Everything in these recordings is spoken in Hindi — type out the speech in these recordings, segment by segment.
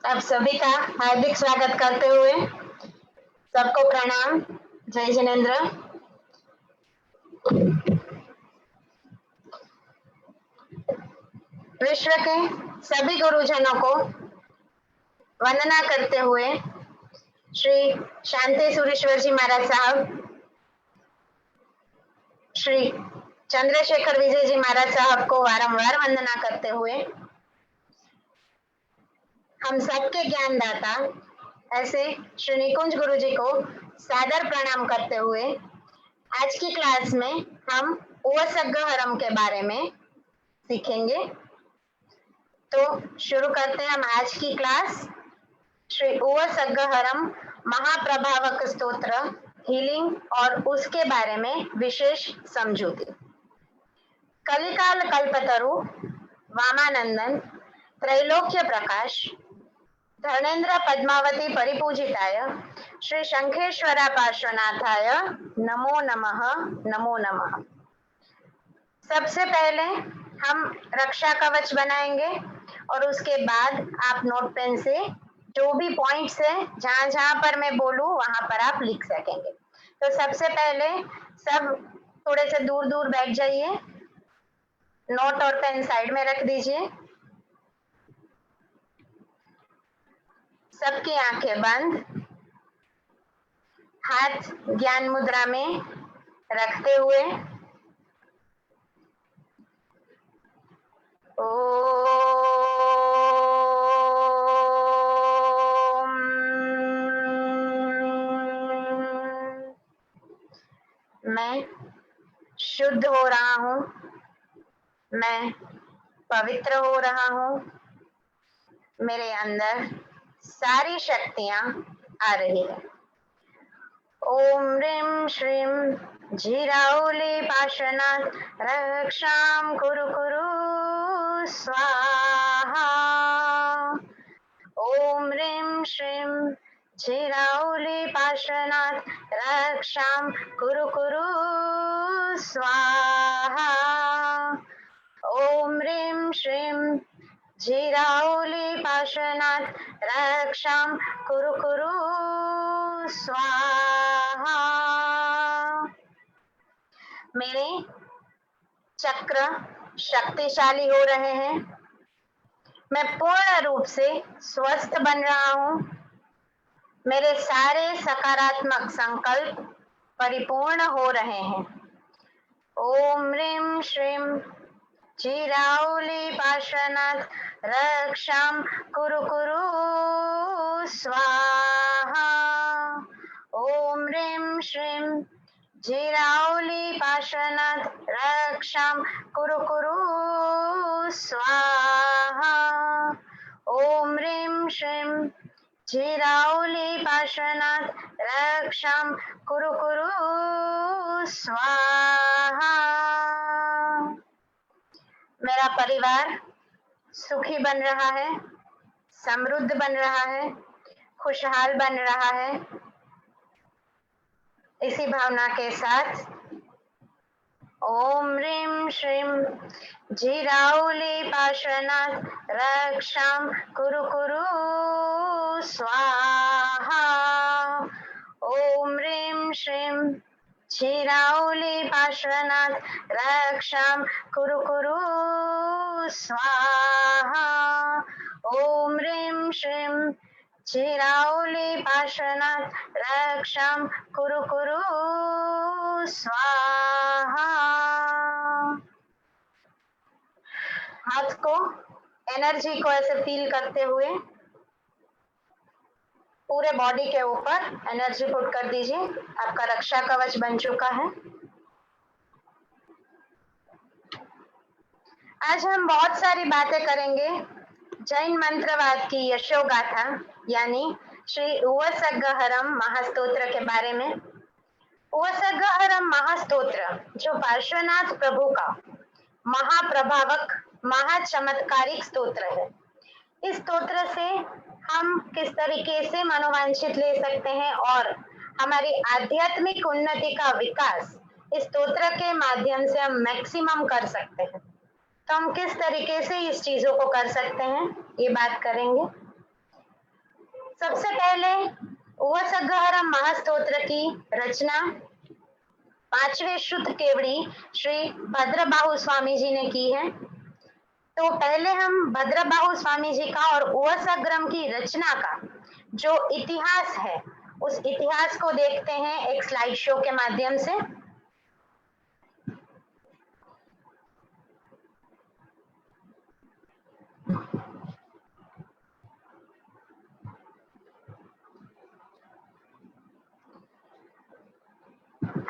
आप सभी का हार्दिक स्वागत करते हुए सबको प्रणाम। जय जिनेन्द्र। विश्व के सभी गुरुजनों को वंदना करते हुए श्री शांति सुरेश्वर जी महाराज साहब, श्री चंद्रशेखर विजय जी महाराज साहब को वारंवार वंदना करते हुए हम सबके ज्ञानदाता ऐसे श्री निकुंज गुरु जी को सादर प्रणाम करते हुए आज की क्लास में हम उवसग्गहरम के बारे में सीखेंगे। तो शुरू करते हैं हम आज की क्लास। श्री उवसग्गहरम महाप्रभावक स्तोत्र हीलिंग और उसके बारे में विशेष समझूती। कलिकाल कल्पतरु वामानंदन त्रैलोक्य प्रकाश धर्मेंद्र पद्मावती परिपूजिताय श्री शंखेश्वरा पार्श्वनाथाय नमो नमः नमो नमः। सबसे पहले हम रक्षा कवच बनाएंगे और उसके बाद आप नोट पेन से जो भी पॉइंट्स है जहां जहां पर मैं बोलूं वहां पर आप लिख सकेंगे। तो सबसे पहले सब थोड़े से दूर दूर बैठ जाइए, नोट और पेन साइड में रख दीजिए, सबकी आंखें बंद, हाथ ज्ञान मुद्रा में रखते हुए मैं शुद्ध हो रहा हूँ, मैं पवित्र हो रहा हूँ, मेरे अंदर सारी शक्तियां आ रही है। ओम ह्रीं श्रीं झिराउली पाशनात् रक्षां कुरु कुरु स्वाहा। ओम ह्रीं श्रीं झिराउली पाशनात् रक्षां कुरु कुरु स्वाहा। ओम ह्रीं श्रीं झिराउली पाशनात् रक्षां कुरु कुरु स्वाहा। मेरे चक्र शक्तिशाली हो रहे हैं, मैं पूर्ण रूप से स्वस्थ बन रहा हूँ, मेरे सारे सकारात्मक संकल्प परिपूर्ण हो रहे हैं। ओम ह्रीं श्रीं झिराउली पाशनात् रक्षां कुरु कुरु स्वाहा। ओम ह्रीं श्रीं झिराउली पाशनात् रक्षां कुरु कुरु स्वाहा। ओम ह्रीं श्रीं झिराउली पाशनात् रक्षां कुरु कुरु स्वाहा। मेरा परिवार सुखी बन रहा है, समृद्ध बन रहा है, खुशहाल बन रहा है। इसी भावना के साथ ओम ह्रीं श्रीं झिराउली पाशनात् रक्षां कुरु कुरु स्वाहा। ओम ह्रीं श्रीं झिराउली पाशनात् रक्षां कुरु कुरु स्वाहा। ओम ह्रीं श्रीं झिराउली पाशनात् रक्षां कुरु कुरु स्वाहा। हाथ को एनर्जी को ऐसे फील करते हुए पूरे बॉडी के ऊपर एनर्जी पुट कर दीजिए। आपका रक्षा कवच बन चुका है। आज हम बहुत सारी बातें करेंगे जैन मंत्रवाद की यशोगाथा यानी श्री उवसग्गहरम महास्तोत्र के बारे में। उवसग्गहरम महास्तोत्र जो पार्श्वनाथ प्रभु का महाप्रभावक महाचमत्कारिक स्तोत्र है। इस स्तोत्र से हम किस तरीके से मनोवांछित ले सकते हैं और हमारी आध्यात्मिक उन्नति का विकास इस स्तोत्र के माध्यम से हम मैक्सिमम कर सकते हैं। तो हम किस तरीके से इस चीजों को कर सकते हैं ये बात करेंगे। सबसे पहले उवसग्गहरम महास्तोत्र की रचना 5वें शुद्ध केवड़ी श्री भद्रबाहु स्वामी जी ने की है। तो पहले हम भद्रबाहु स्वामी जी का और उवसग्रम की रचना का जो इतिहास है उस इतिहास को देखते हैं एक स्लाइड शो के माध्यम से।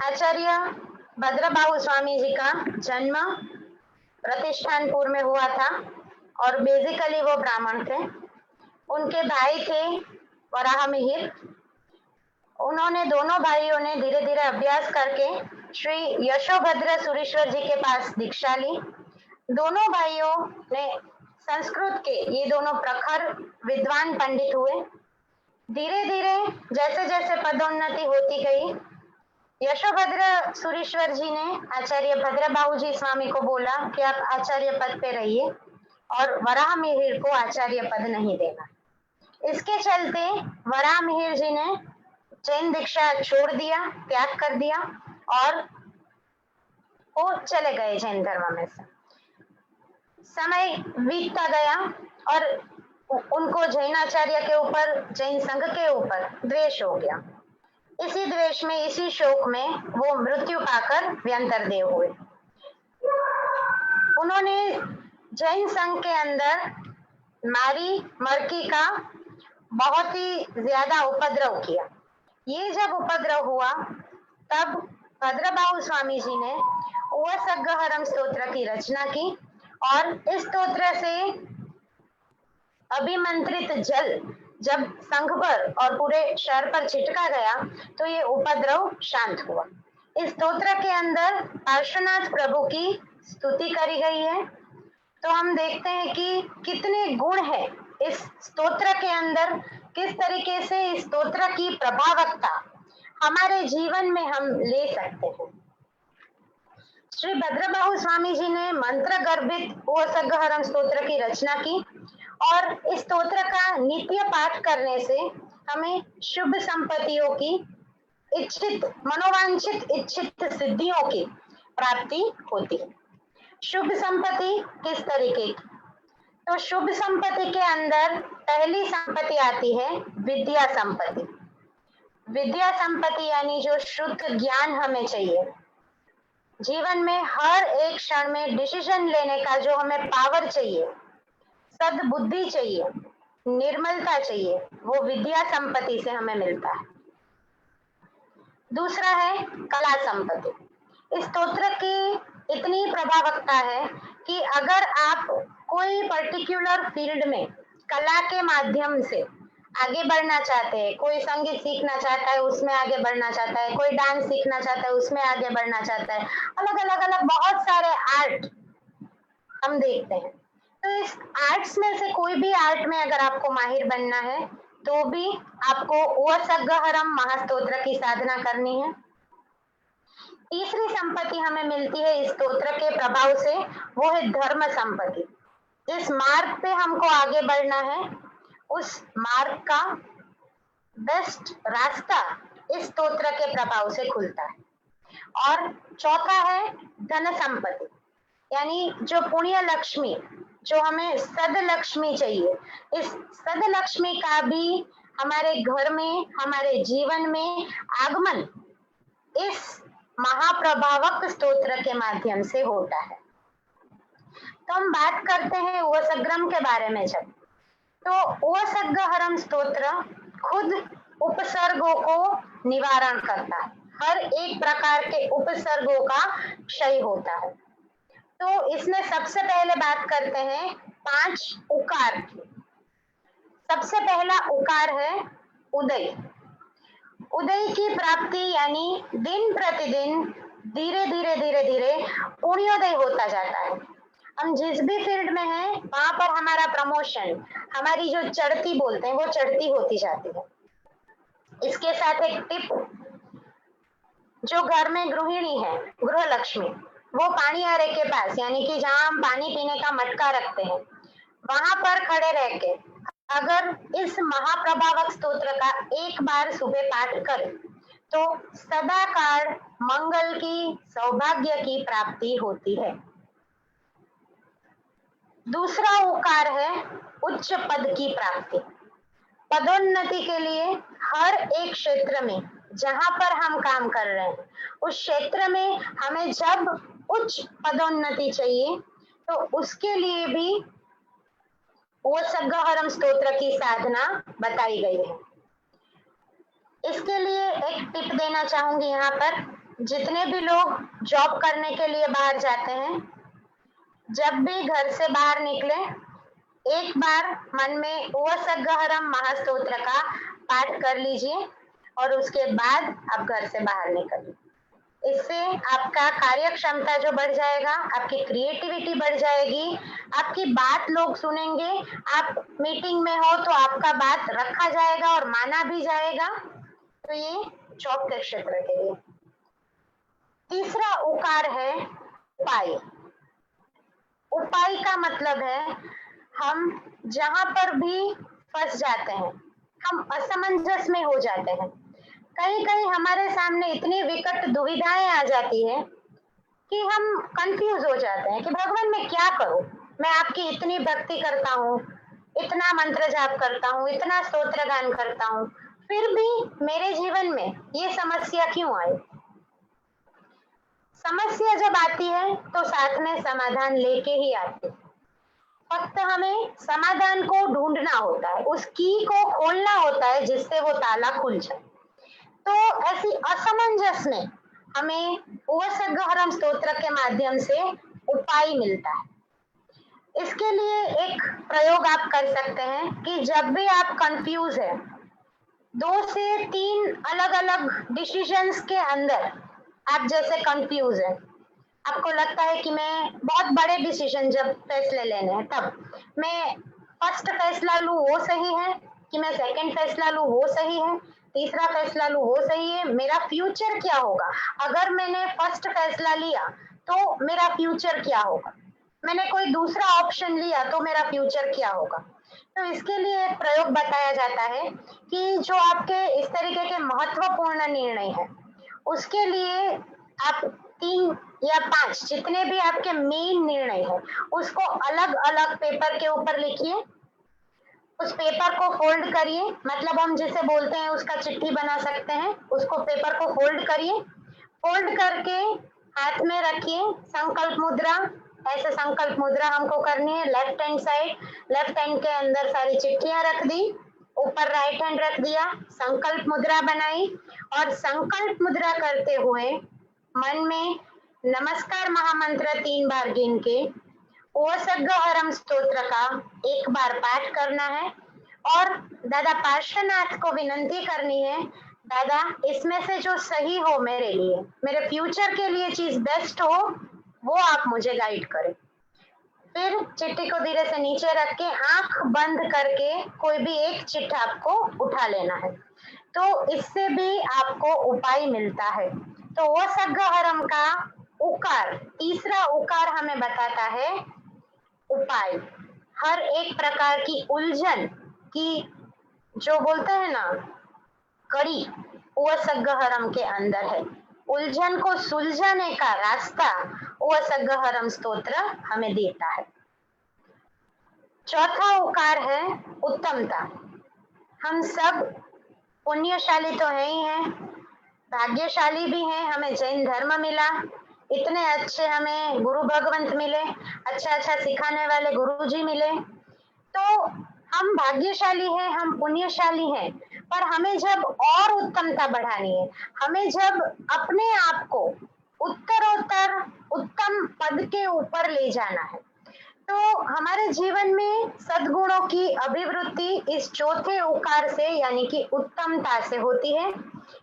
आचार्य भद्रबाहु स्वामी जी का जन्म प्रतिष्ठानपुर में हुआ था और बेसिकली वो ब्राह्मण थे। उनके भाई थे वराह मिहिर। उन्होंने दोनों भाइयों ने धीरे धीरे अभ्यास करके श्री यशोभद्र सुरेश्वर जी के पास दीक्षा ली। दोनों भाइयों ने संस्कृत के ये दोनों प्रखर विद्वान पंडित हुए। धीरे धीरे जैसे जैसे पदोन्नति होती गई यशोभद्र सुरेश्वर जी ने आचार्य भद्रबाहु जी स्वामी को बोला कि आप आचार्य पद पे रहिए और वराह मिहिर को आचार्य पद नहीं देना। इसके चलते वराह मिहिर जी ने जैन दीक्षा छोड़ दिया, त्याग कर दिया और वो चले गए जैन धर्म में से। समय बीतता गया और उनको जैनाचार्य के ऊपर, जैन संघ के ऊपर द्वेष हो गया। इसी द्वेष में, इसी शोक में वो मृत्यु पाकर व्यंतरदेव हुए। उन्होंने जैन संघ के अंदर नारी मरकी का बहुत ही ज्यादा उपद्रव किया। ये जब उपद्रव हुआ तब भद्रबाहु स्वामी जी ने उवसग्गहरम स्तोत्र की रचना की और इस स्तोत्र से अभिमंत्रित जल जब संघ पर और पूरे शहर पर छिटका गया तो ये उपद्रव शांत हुआ। इस स्तोत्र के अंदर पार्श्वनाथ प्रभु की स्तुति करी गई है। तो हम देखते हैं कि कितने गुण है इस स्तोत्र के अंदर, किस तरीके से इस स्तोत्र की प्रभावकता हमारे जीवन में हम ले सकते हैं। श्री भद्रबाहु स्वामी जी ने मंत्र गर्भित उवसग्गहरम स्तोत्र की रचना की और इस स्तोत्र का नित्य पाठ करने से हमें शुभ संपत्तियों की, इच्छित मनोवांछित इच्छित सिद्धियों की प्राप्ति होती है। शुभ संपत्ति किस तरीके की? तो शुभ संपत्ति के अंदर पहली संपत्ति आती है विद्या संपत्ति। विद्या संपत्ति यानी जो शुद्ध ज्ञान हमें चाहिए जीवन में, हर एक क्षण में डिसीजन लेने का जो हमें पावर चाहिए, सद्बुद्धि चाहिए, निर्मलता चाहिए, वो विद्या संपत्ति से हमें मिलता है। दूसरा है कला संपत्ति। इस स्तोत्र की इतनी प्रभावकता है कि अगर आप कोई पर्टिकुलर फील्ड में कला के माध्यम से आगे बढ़ना चाहते हैं, कोई संगीत सीखना चाहता है उसमें आगे बढ़ना चाहता है, कोई डांस सीखना चाहता है उसमें आगे बढ़ना चाहता है, अलग अलग अलग बहुत सारे आर्ट हम देखते हैं। तो इस आर्ट्स में से कोई भी आर्ट में अगर आपको माहिर बनना है तो भी आपको उवसग्गहरम महास्तोत्र की साधना करनी है। तीसरी संपत्ति हमें मिलती है इस स्तोत्र के प्रभाव से, वो है धर्म संपत्ति। जिस मार्ग पे हमको आगे बढ़ना है उस मार्ग का बेस्ट रास्ता इस स्तोत्र के प्रभाव से खुलता है। और चौथा है धन संपत्ति, यानी जो पुण्य लक्ष्मी, जो हमें सद लक्ष्मी चाहिए, इस सद लक्ष्मी का भी हमारे घर में, हमारे जीवन में आगमन इस महाप्रभावक स्तोत्र के माध्यम से होता है। तो हम बात करते हैं उवसग्रम के बारे में। जब तो उवसग्गहरम स्तोत्र खुद उपसर्गों को निवारण करता है। हर एक प्रकार के उपसर्गों का क्षय होता है। तो इसमें सबसे पहले बात करते हैं 5 उकार की। सबसे पहला उकार है उदय। उदय की प्राप्ति यानी दिन प्रतिदिन धीरे धीरे धीरे धीरे पुण्योदय होता जाता है। हम जिस भी फील्ड में हैं वहां पर हमारा प्रमोशन, हमारी जो चढ़ती बोलते हैं वो चढ़ती होती जाती है। इसके साथ एक टिप, जो घर में गृहिणी है, गृह लक्ष्मी, वो पानी आरे के पास यानी कि जहाँ हम पानी पीने का मटका रखते हैं वहां पर खड़े रह के अगर इस महाप्रभावक स्तोत्र का एक बार सुबह पाठ करें तो सदाकाल मंगल की, सौभाग्य की प्राप्ति होती है। दूसरा उकार है उच्च पद की प्राप्ति। पदोन्नति के लिए हर एक क्षेत्र में जहां पर हम काम कर रहे हैं उस क्षेत्र में हमें जब उच्च पदोन्नति चाहिए तो उसके लिए भी वो सग्गहरम स्तोत्र की साधना बताई गई है। इसके लिए एक टिप देना चाहूंगी यहाँ पर, जितने भी लोग जॉब करने के लिए बाहर जाते हैं, जब भी घर से बाहर निकले एक बार मन में सग्गहरम महास्तोत्र का पाठ कर लीजिए और उसके बाद आप घर से बाहर निकलिए। इससे आपका कार्य क्षमता जो बढ़ जाएगा, आपकी क्रिएटिविटी बढ़ जाएगी, आपकी बात लोग सुनेंगे, आप मीटिंग में हो तो आपका बात रखा जाएगा और माना भी जाएगा। तो ये जॉब के क्षेत्र के लिए। तीसरा उकार है उपाय। उपाय का मतलब है हम जहां पर भी फंस जाते हैं, हम असमंजस में हो जाते हैं, कहीं कहीं हमारे सामने इतनी विकट दुविधाएं आ जाती है कि हम कंफ्यूज हो जाते हैं कि भगवान मैं क्या करूं। मैं आपकी इतनी भक्ति करता हूँ, इतना मंत्र जाप करता हूँ, इतना स्तोत्र गान करता हूँ, फिर भी मेरे जीवन में ये समस्या क्यों आई। समस्या जब आती है तो साथ में समाधान लेके ही आती है। फक्त हमें समाधान को ढूंढना होता है, उस की को खोलना होता है जिससे वो ताला खुल जाए। तो ऐसी असमंजस में हमें सग्गहरम स्तोत्र के माध्यम से उपाय मिलता है। इसके लिए एक प्रयोग आप कर सकते हैं कि जब भी आप कंफ्यूज है, 2 से 3 अलग अलग डिसीजंस के अंदर आप जैसे कंफ्यूज है, आपको लगता है कि मैं बहुत बड़े डिसीजन जब फैसले लेने हैं तब मैं फर्स्ट फैसला लूं वो सही है कि मैं सेकंड फैसला लूं वो सही है, तीसरा फैसला लूं वो सही है, मेरा फ्यूचर क्या होगा, अगर मैंने फर्स्ट फैसला लिया तो मेरा फ्यूचर क्या होगा, मैंने कोई दूसरा ऑप्शन लिया तो मेरा फ्यूचर क्या होगा। तो इसके लिए एक प्रयोग बताया जाता है कि जो आपके इस तरीके के महत्वपूर्ण निर्णय है उसके लिए आप 3 या 5 जितने भी आपके मेन निर्णय है उसको अलग अलग पेपर के ऊपर लिखिए। उस पेपर को फोल्ड करिए, मतलब हम जिसे बोलते हैं उसका चिट्ठी बना सकते हैं, उसको पेपर को फोल्ड करिए, फोल्ड करके हाथ में रखिए संकल्प मुद्रा। ऐसे संकल्प मुद्रा हमको करनी है left hand side, left hand के अंदर सारी चिट्ठियां रख दी, ऊपर राइट हैंड रख दिया, संकल्प मुद्रा बनाई और संकल्प मुद्रा करते हुए मन में नमस्कार महामंत्र 3 बार गिन के सग्गहरम स्तोत्र का एक बार पाठ करना है और दादा पार्श्वनाथ को विनंती करनी है, दादा इसमें से जो सही हो मेरे लिए, मेरे फ्यूचर के लिए चीज बेस्ट हो वो आप मुझे गाइड करें। फिर चिट्ठी को धीरे से नीचे रख के आंख बंद करके कोई भी एक चिट्ठा आपको उठा लेना है, तो इससे भी आपको उपाय मिलता है। तो वो सग्गहरम का उकार, तीसरा उकार हमें बताता है उपाय। हर एक प्रकार की उलझन की जो बोलते हैं ना कड़ी, वो सग्गहरम के अंदर है। उलझन को सुलझाने का रास्ता वो सग्गहरम स्तोत्र हमें देता है। चौथा उकार है उत्तमता। हम सब पुण्यशाली तो है ही हैं, भाग्यशाली भी हैं, हमें जैन धर्म मिला, इतने अच्छे हमें गुरु भगवंत मिले, अच्छा अच्छा सिखाने वाले गुरुजी मिले, तो हम भाग्यशाली हैं, हम पुण्यशाली हैं। पर हमें जब और उत्तमता बढ़ानी है, हमें जब अपने आप को उत्तरोत्तर उत्तम पद के ऊपर ले जाना है, तो हमारे जीवन में सद्गुणों की अभिवृद्धि इस चौथे उकार से यानी कि उत्तमता से होती है।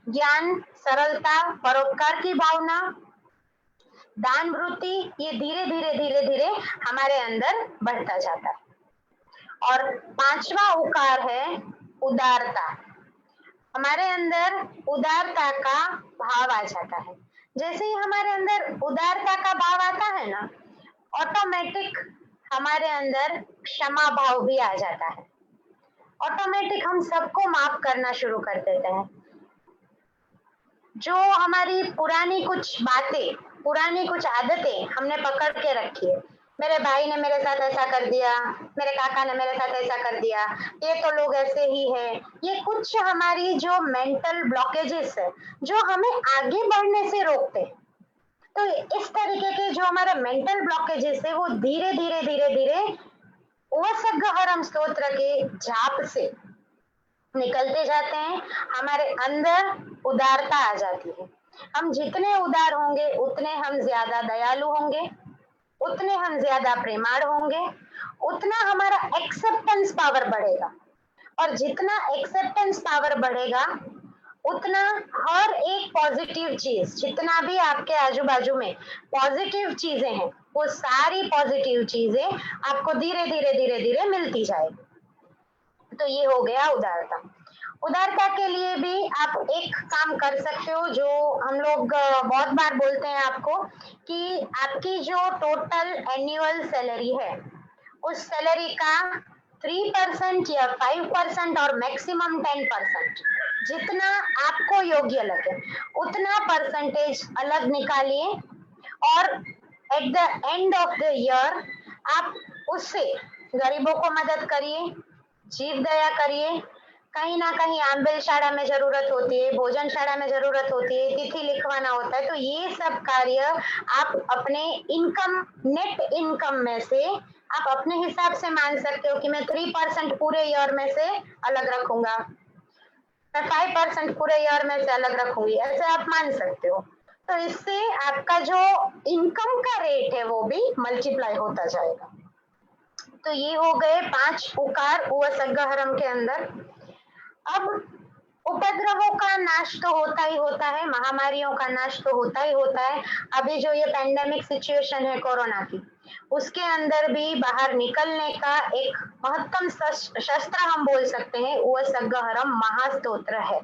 ज्ञान, सरलता, परोपकार की भावना, दान वृत्ति, ये धीरे धीरे धीरे धीरे हमारे अंदर बढ़ता जाता है। और पांचवा उकार है उदारता। हमारे अंदर उदारता का भाव आ जाता है। जैसे ही हमारे अंदर उदारता का भाव आता है ना, ऑटोमेटिक हमारे अंदर क्षमा भाव भी आ जाता है। ऑटोमेटिक हम सबको माफ करना शुरू कर देते हैं। जो हमारी पुरानी कुछ बातें, पुरानी कुछ आदतें हमने पकड़ के रखी है, मेरे भाई ने मेरे साथ ऐसा कर दिया, मेरे काका ने मेरे साथ ऐसा कर दिया, ये तो लोग ऐसे ही है, ये कुछ हमारी जो मेंटल ब्लॉकेजेस है जो हमें आगे बढ़ने से रोकते हैं। तो इस तरीके के जो हमारा मेंटल ब्लॉकेजेस है वो धीरे धीरे धीरे धीरे ओसगहरम स्तोत्र के जाप से निकलते जाते हैं। हमारे अंदर उदारता आ जाती है। हम जितने उदार होंगे उतने हम ज्यादा दयालु होंगे, उतने हम ज्यादा प्रेमाळ होंगे, उतना हमारा एक्सेप्टेंस पावर बढ़ेगा। और जितना एक्सेप्टेंस पावर बढ़ेगा उतना हर एक पॉजिटिव चीज, जितना भी आपके आजू बाजू में पॉजिटिव चीजें हैं, वो सारी पॉजिटिव चीजें आपको धीरे धीरे धीरे धीरे मिलती जाएगी। तो ये हो गया उदारता। उदारता के लिए भी आप एक काम कर सकते हो जो हम लोग बहुत बार बोलते हैं आपको, कि आपकी जो टोटल एनुअल सैलरी है उस सैलरी का 3% या 5% और मैक्सिमम 10%, जितना आपको योग्य लगे उतना परसेंटेज अलग निकालिए और at the end of the year आप उससे गरीबों को मदद करिए, जीव दया करिए। कहीं ना कहीं आंबेल शाला में जरूरत होती है, भोजन शाला में जरूरत होती है, तिथि लिखवाना होता है, तो ये सब कार्य आप अपने इनकम, नेट इनकम में से आप अपने हिसाब से मान सकते हो कि मैं 3% पूरे ईयर में से अलग रखूंगा, मैं 5% पूरे ईयर में से अलग रखूंगी, ऐसे आप मान सकते हो। तो इससे आपका जो इनकम का रेट है वो भी मल्टीप्लाई होता जाएगा। तो ये हो गए 5 उकार उवसगहरम के अंदर। अब उपद्रवों का नाश तो होता ही होता है, महामारियों का नाश तो होता ही होता है। अभी जो ये पेंडेमिक सिचुएशन है कोरोना की, उसके अंदर भी बाहर निकलने का एक महत्तम शस्त्र हम बोल सकते हैं उवसगहरम महास्तोत्र है।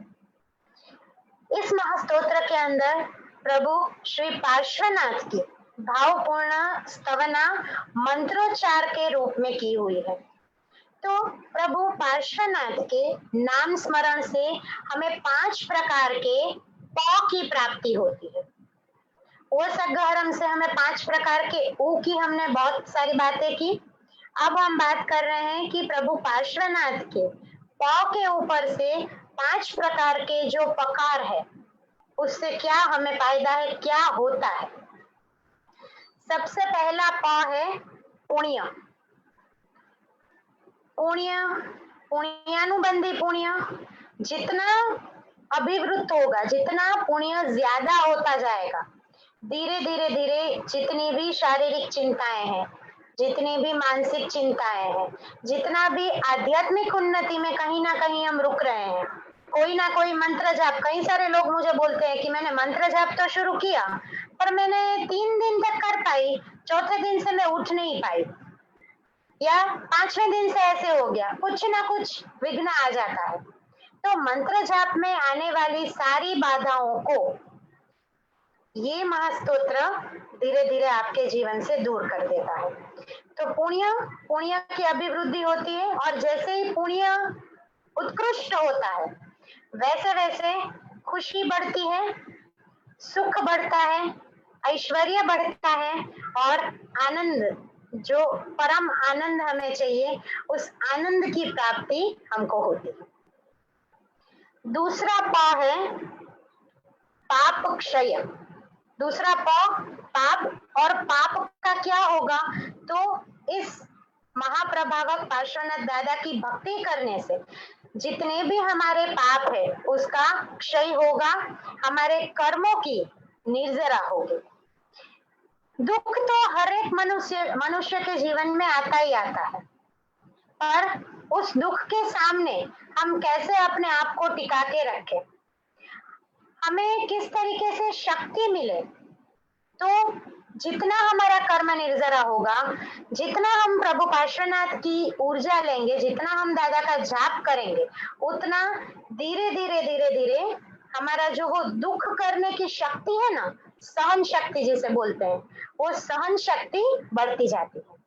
इस महास्तोत्र के अंदर प्रभु श्री पार्श्वनाथ की भावपूर्ण स्तवना मंत्रोच्चार के रूप में की हुई है। तो प्रभु पार्श्वनाथ के नाम स्मरण से हमें 5 प्रकार के पौ की प्राप्ति होती है। उवसगहरम से हमें 5 प्रकार के ऊ की हमने बहुत सारी बातें की। अब हम बात कर रहे हैं कि प्रभु पार्श्वनाथ के पौ के ऊपर से 5 प्रकार के जो पकार है उससे क्या हमें फायदा है, क्या होता है। सबसे पहला पौ है पुण्य। पुण्य, पुण्यानुबंधी पुण्य, जितना अभिवृद्ध होगा, जितना पुण्य ज्यादा होता जाएगा, धीरे धीरे धीरे जितनी भी शारीरिक चिंताएं हैं, जितनी भी मानसिक चिंताएं हैं, जितना भी आध्यात्मिक उन्नति में कहीं ना कहीं हम रुक रहे हैं, कोई ना कोई मंत्र जाप, कई सारे लोग मुझे बोलते हैं कि मैंने मंत्र जाप तो शुरू किया पर मैंने 3 दिन तक कर पाई, चौथे दिन से मैं उठ नहीं पाई, या 5वें दिन से ऐसे हो गया, कुछ ना कुछ विघ्न आ जाता है। तो मंत्र जाप में आने वाली सारी बाधाओं को ये महास्तोत्र धीरे धीरे आपके जीवन से दूर कर देता है। तो पुण्य, पुण्य की अभिवृद्धि होती है, और जैसे ही पुण्य उत्कृष्ट होता है वैसे वैसे खुशी बढ़ती है, सुख बढ़ता है, ऐश्वर्य बढ़ता है, और आनंद, जो परम आनंद हमें चाहिए उस आनंद की प्राप्ति हमको होती है। दूसरा पा है पाप क्षय। दूसरा पा पाप, और पाप का क्या होगा, तो इस महाप्रभावक पार्श्वनाथ दादा की भक्ति करने से जितने भी हमारे पाप है उसका क्षय होगा, हमारे कर्मों की निर्जरा होगी। दुख तो हर एक मनुष्य के जीवन में आता ही आता है, पर उस दुख के सामने हम कैसे अपने आप को टिका के रखें, हमें किस तरीके से शक्ति मिले। तो जितना हमारा कर्म निर्जरा होगा, जितना हम प्रभु पार्श्वनाथ की ऊर्जा लेंगे, जितना हम दादा का जाप करेंगे, उतना धीरे धीरे धीरे धीरे हमारा जो वो दुख करने की शक्ति है ना, सहन शक्ति जिसे बोलते हैं, वो सहन शक्ति बढ़ती जाती है।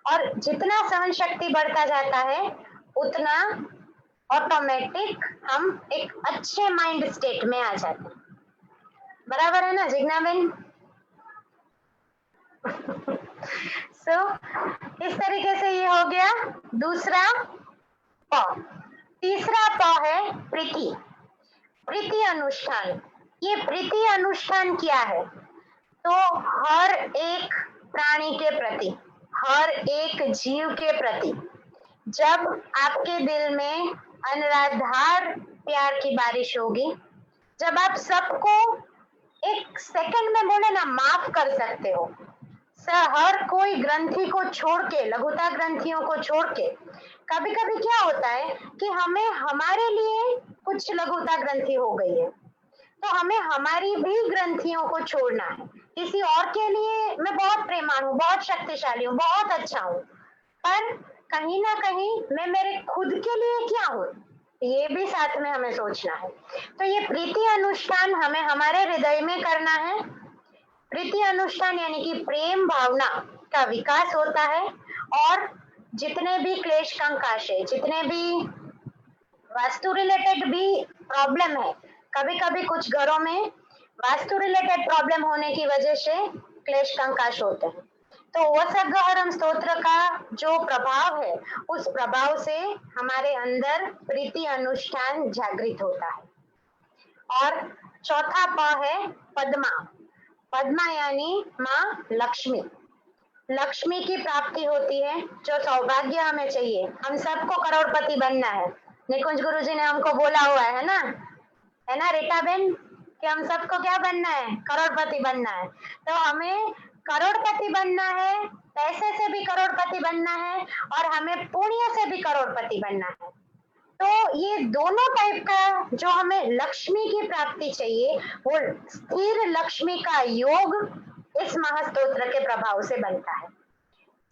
और जितना सहन शक्ति बढ़ता जाता है उतना ऑटोमेटिक हम एक अच्छे माइंड स्टेट में आ जाते हैं। बराबर है ना जिग्ना बेन? सो इस तरीके से ये हो गया दूसरा प। तीसरा प है प्रीति। प्रीति अनुष्ठान। ये प्रीति अनुष्ठान क्या है? तो हर एक प्राणी के प्रति, हर एक जीव के प्रति जब आपके दिल में अनराधार प्यार की बारिश होगी, जब आप सबको एक सेकंड में बोले ना माफ कर सकते हो, हर कोई ग्रंथि को छोड़ के, लघुता ग्रंथियों को छोड़ के, कभी कभी क्या होता है कि हमें हमारे लिए कुछ लघुता ग्रंथि हो गई है तो हमें हमारी भी ग्रंथियों को छोड़ना है। किसी और के लिए मैं बहुत प्रेमान हूँ, बहुत शक्तिशाली हूँ, बहुत अच्छा हूँ, पर कहीं ना कहीं मैं मेरे खुद के लिए क्या हूँ, ये भी साथ में हमें सोचना है। तो ये प्रीति अनुष्ठान हमें हमारे हृदय में करना है। प्रीति अनुष्ठान यानी कि प्रेम भावना का विकास होता है और जितने भी क्लेश कंकाश है, जितने भी वास्तु रिलेटेड भी प्रॉब्लम है, कभी कभी कुछ घरों में वास्तु रिलेटेड प्रॉब्लम होने की वजह से क्लेश कंकाश होते हैं, तो वसग्गहरम स्तोत्र का जो प्रभाव है उस प्रभाव से हमारे अंदर प्रीति अनुष्ठान जागृत होता है। और चौथा प है पद्मा। पद्मा यानी माँ लक्ष्मी। लक्ष्मी की प्राप्ति होती है, जो सौभाग्य हमें चाहिए। हम सबको करोड़पति बनना है, निकुंज गुरुजी ने हमको बोला हुआ है ना रीटा बेन, कि हम सबको क्या बनना है? करोड़पति बनना है। तो हमें करोड़पति बनना है, पैसे से भी करोड़पति बनना है और हमें पुण्य से भी करोड़पति बनना है। तो ये दोनों टाइप का जो हमें लक्ष्मी की प्राप्ति चाहिए, वो स्थिर लक्ष्मी का योग इस महास्तोत्र के प्रभाव से बनता है।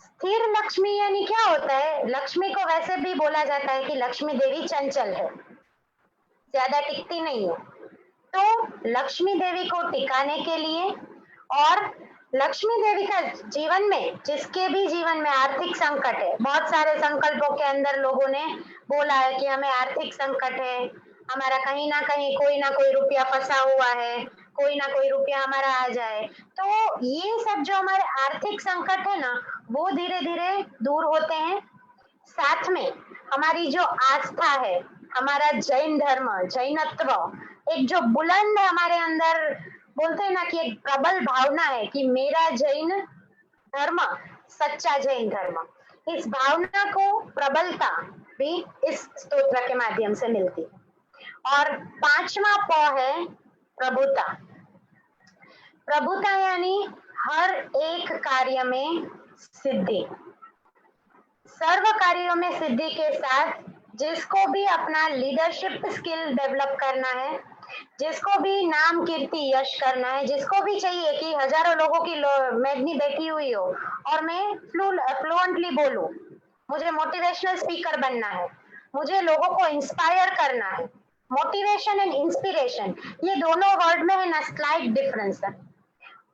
स्थिर लक्ष्मी यानी क्या होता है? लक्ष्मी को वैसे भी बोला जाता है कि लक्ष्मी देवी चंचल है, ज्यादा टिकती नहीं है। तो लक्ष्मी देवी को टिकाने के लिए और लक्ष्मी देवी का जीवन में, जिसके भी जीवन में आर्थिक संकट है, बहुत सारे संकल्पों के अंदर लोगों ने बोला है कि हमें आर्थिक संकट है, हमारा कहीं ना कहीं कोई ना कोई रुपया फंसा हुआ है, कोई ना कोई रुपया हमारा आ जाए। तो ये सब जो हमारे आर्थिक संकट है ना, वो धीरे धीरे दूर होते हैं। साथ में हमारी जो आस्था है, हमारा जैन धर्म, जैनत्व, एक जो बुलंद हमारे अंदर बोलते हैं ना कि एक प्रबल भावना है कि मेरा जैन धर्म सच्चा जैन धर्म, इस भावना को प्रबलता भी इस स्तोत्र के माध्यम से मिलती है। और पांचवा प है प्रभुता। प्रभुता यानी हर एक कार्य में सिद्धि। सर्व कार्यों में सिद्धि के साथ जिसको भी अपना लीडरशिप स्किल डेवलप करना है, जिसको भी नाम कीर्ति यश करना है, जिसको भी चाहिए कि हजारों लोगों की मेदनी बैठी हुई हो और मैं फ्लुएंटली बोलूं, मुझे मोटिवेशनल स्पीकर बनना है, मुझे लोगों को इंस्पायर करना है। मोटिवेशन एंड इंस्पिरेशन, ये दोनों वर्ड में है ना स्लाइट डिफरेंस है।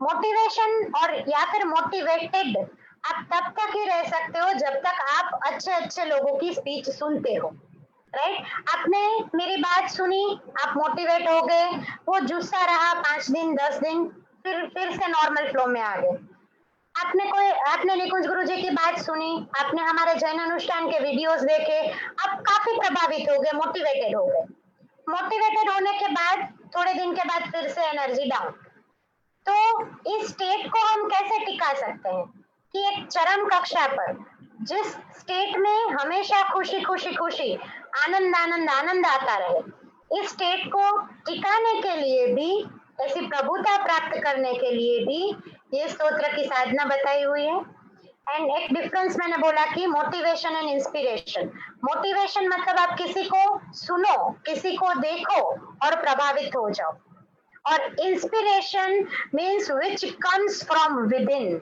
मोटिवेशन और या फिर मोटिवेटेड आप तब तक ही रह सकते हो जब तक आप अच्छे अच्छे लोगों की स्पीच सुनते हो, राइट? आपने मेरी बात सुनी, आप मोटिवेट हो गए, वो जुस्सा रहा 5 दिन 10 दिन, फिर से नॉर्मल फ्लो में आ गए। आपने निकुंज गुरु जी की बात सुनी, आपने हमारे जैन अनुष्ठान के वीडियोस देखे, आप काफी प्रभावित हो गए, मोटिवेटेड हो गए। मोटिवेटेड होने के बाद थोड़े दिन के बाद फिर से एनर्जी डाउन। तो इस स्टेट को हम कैसे टिका सकते हैं कि एक चरम कक्षा पर जिस स्टेट में हमेशा खुशी खुशी खुशी, आनंद आनंद आनंद आता रहे, इस स्टेट को टिकाने के लिए भी, ऐसी प्रभुता प्राप्त करने के लिए भी ये स्तोत्र की साधना बताई हुई है। एंड एक डिफरेंस मैंने बोला कि मोटिवेशन एंड इंस्पिरेशन। मोटिवेशन मतलब आप किसी को सुनो, किसी को देखो और प्रभावित हो जाओ, और inspiration means which comes from with in,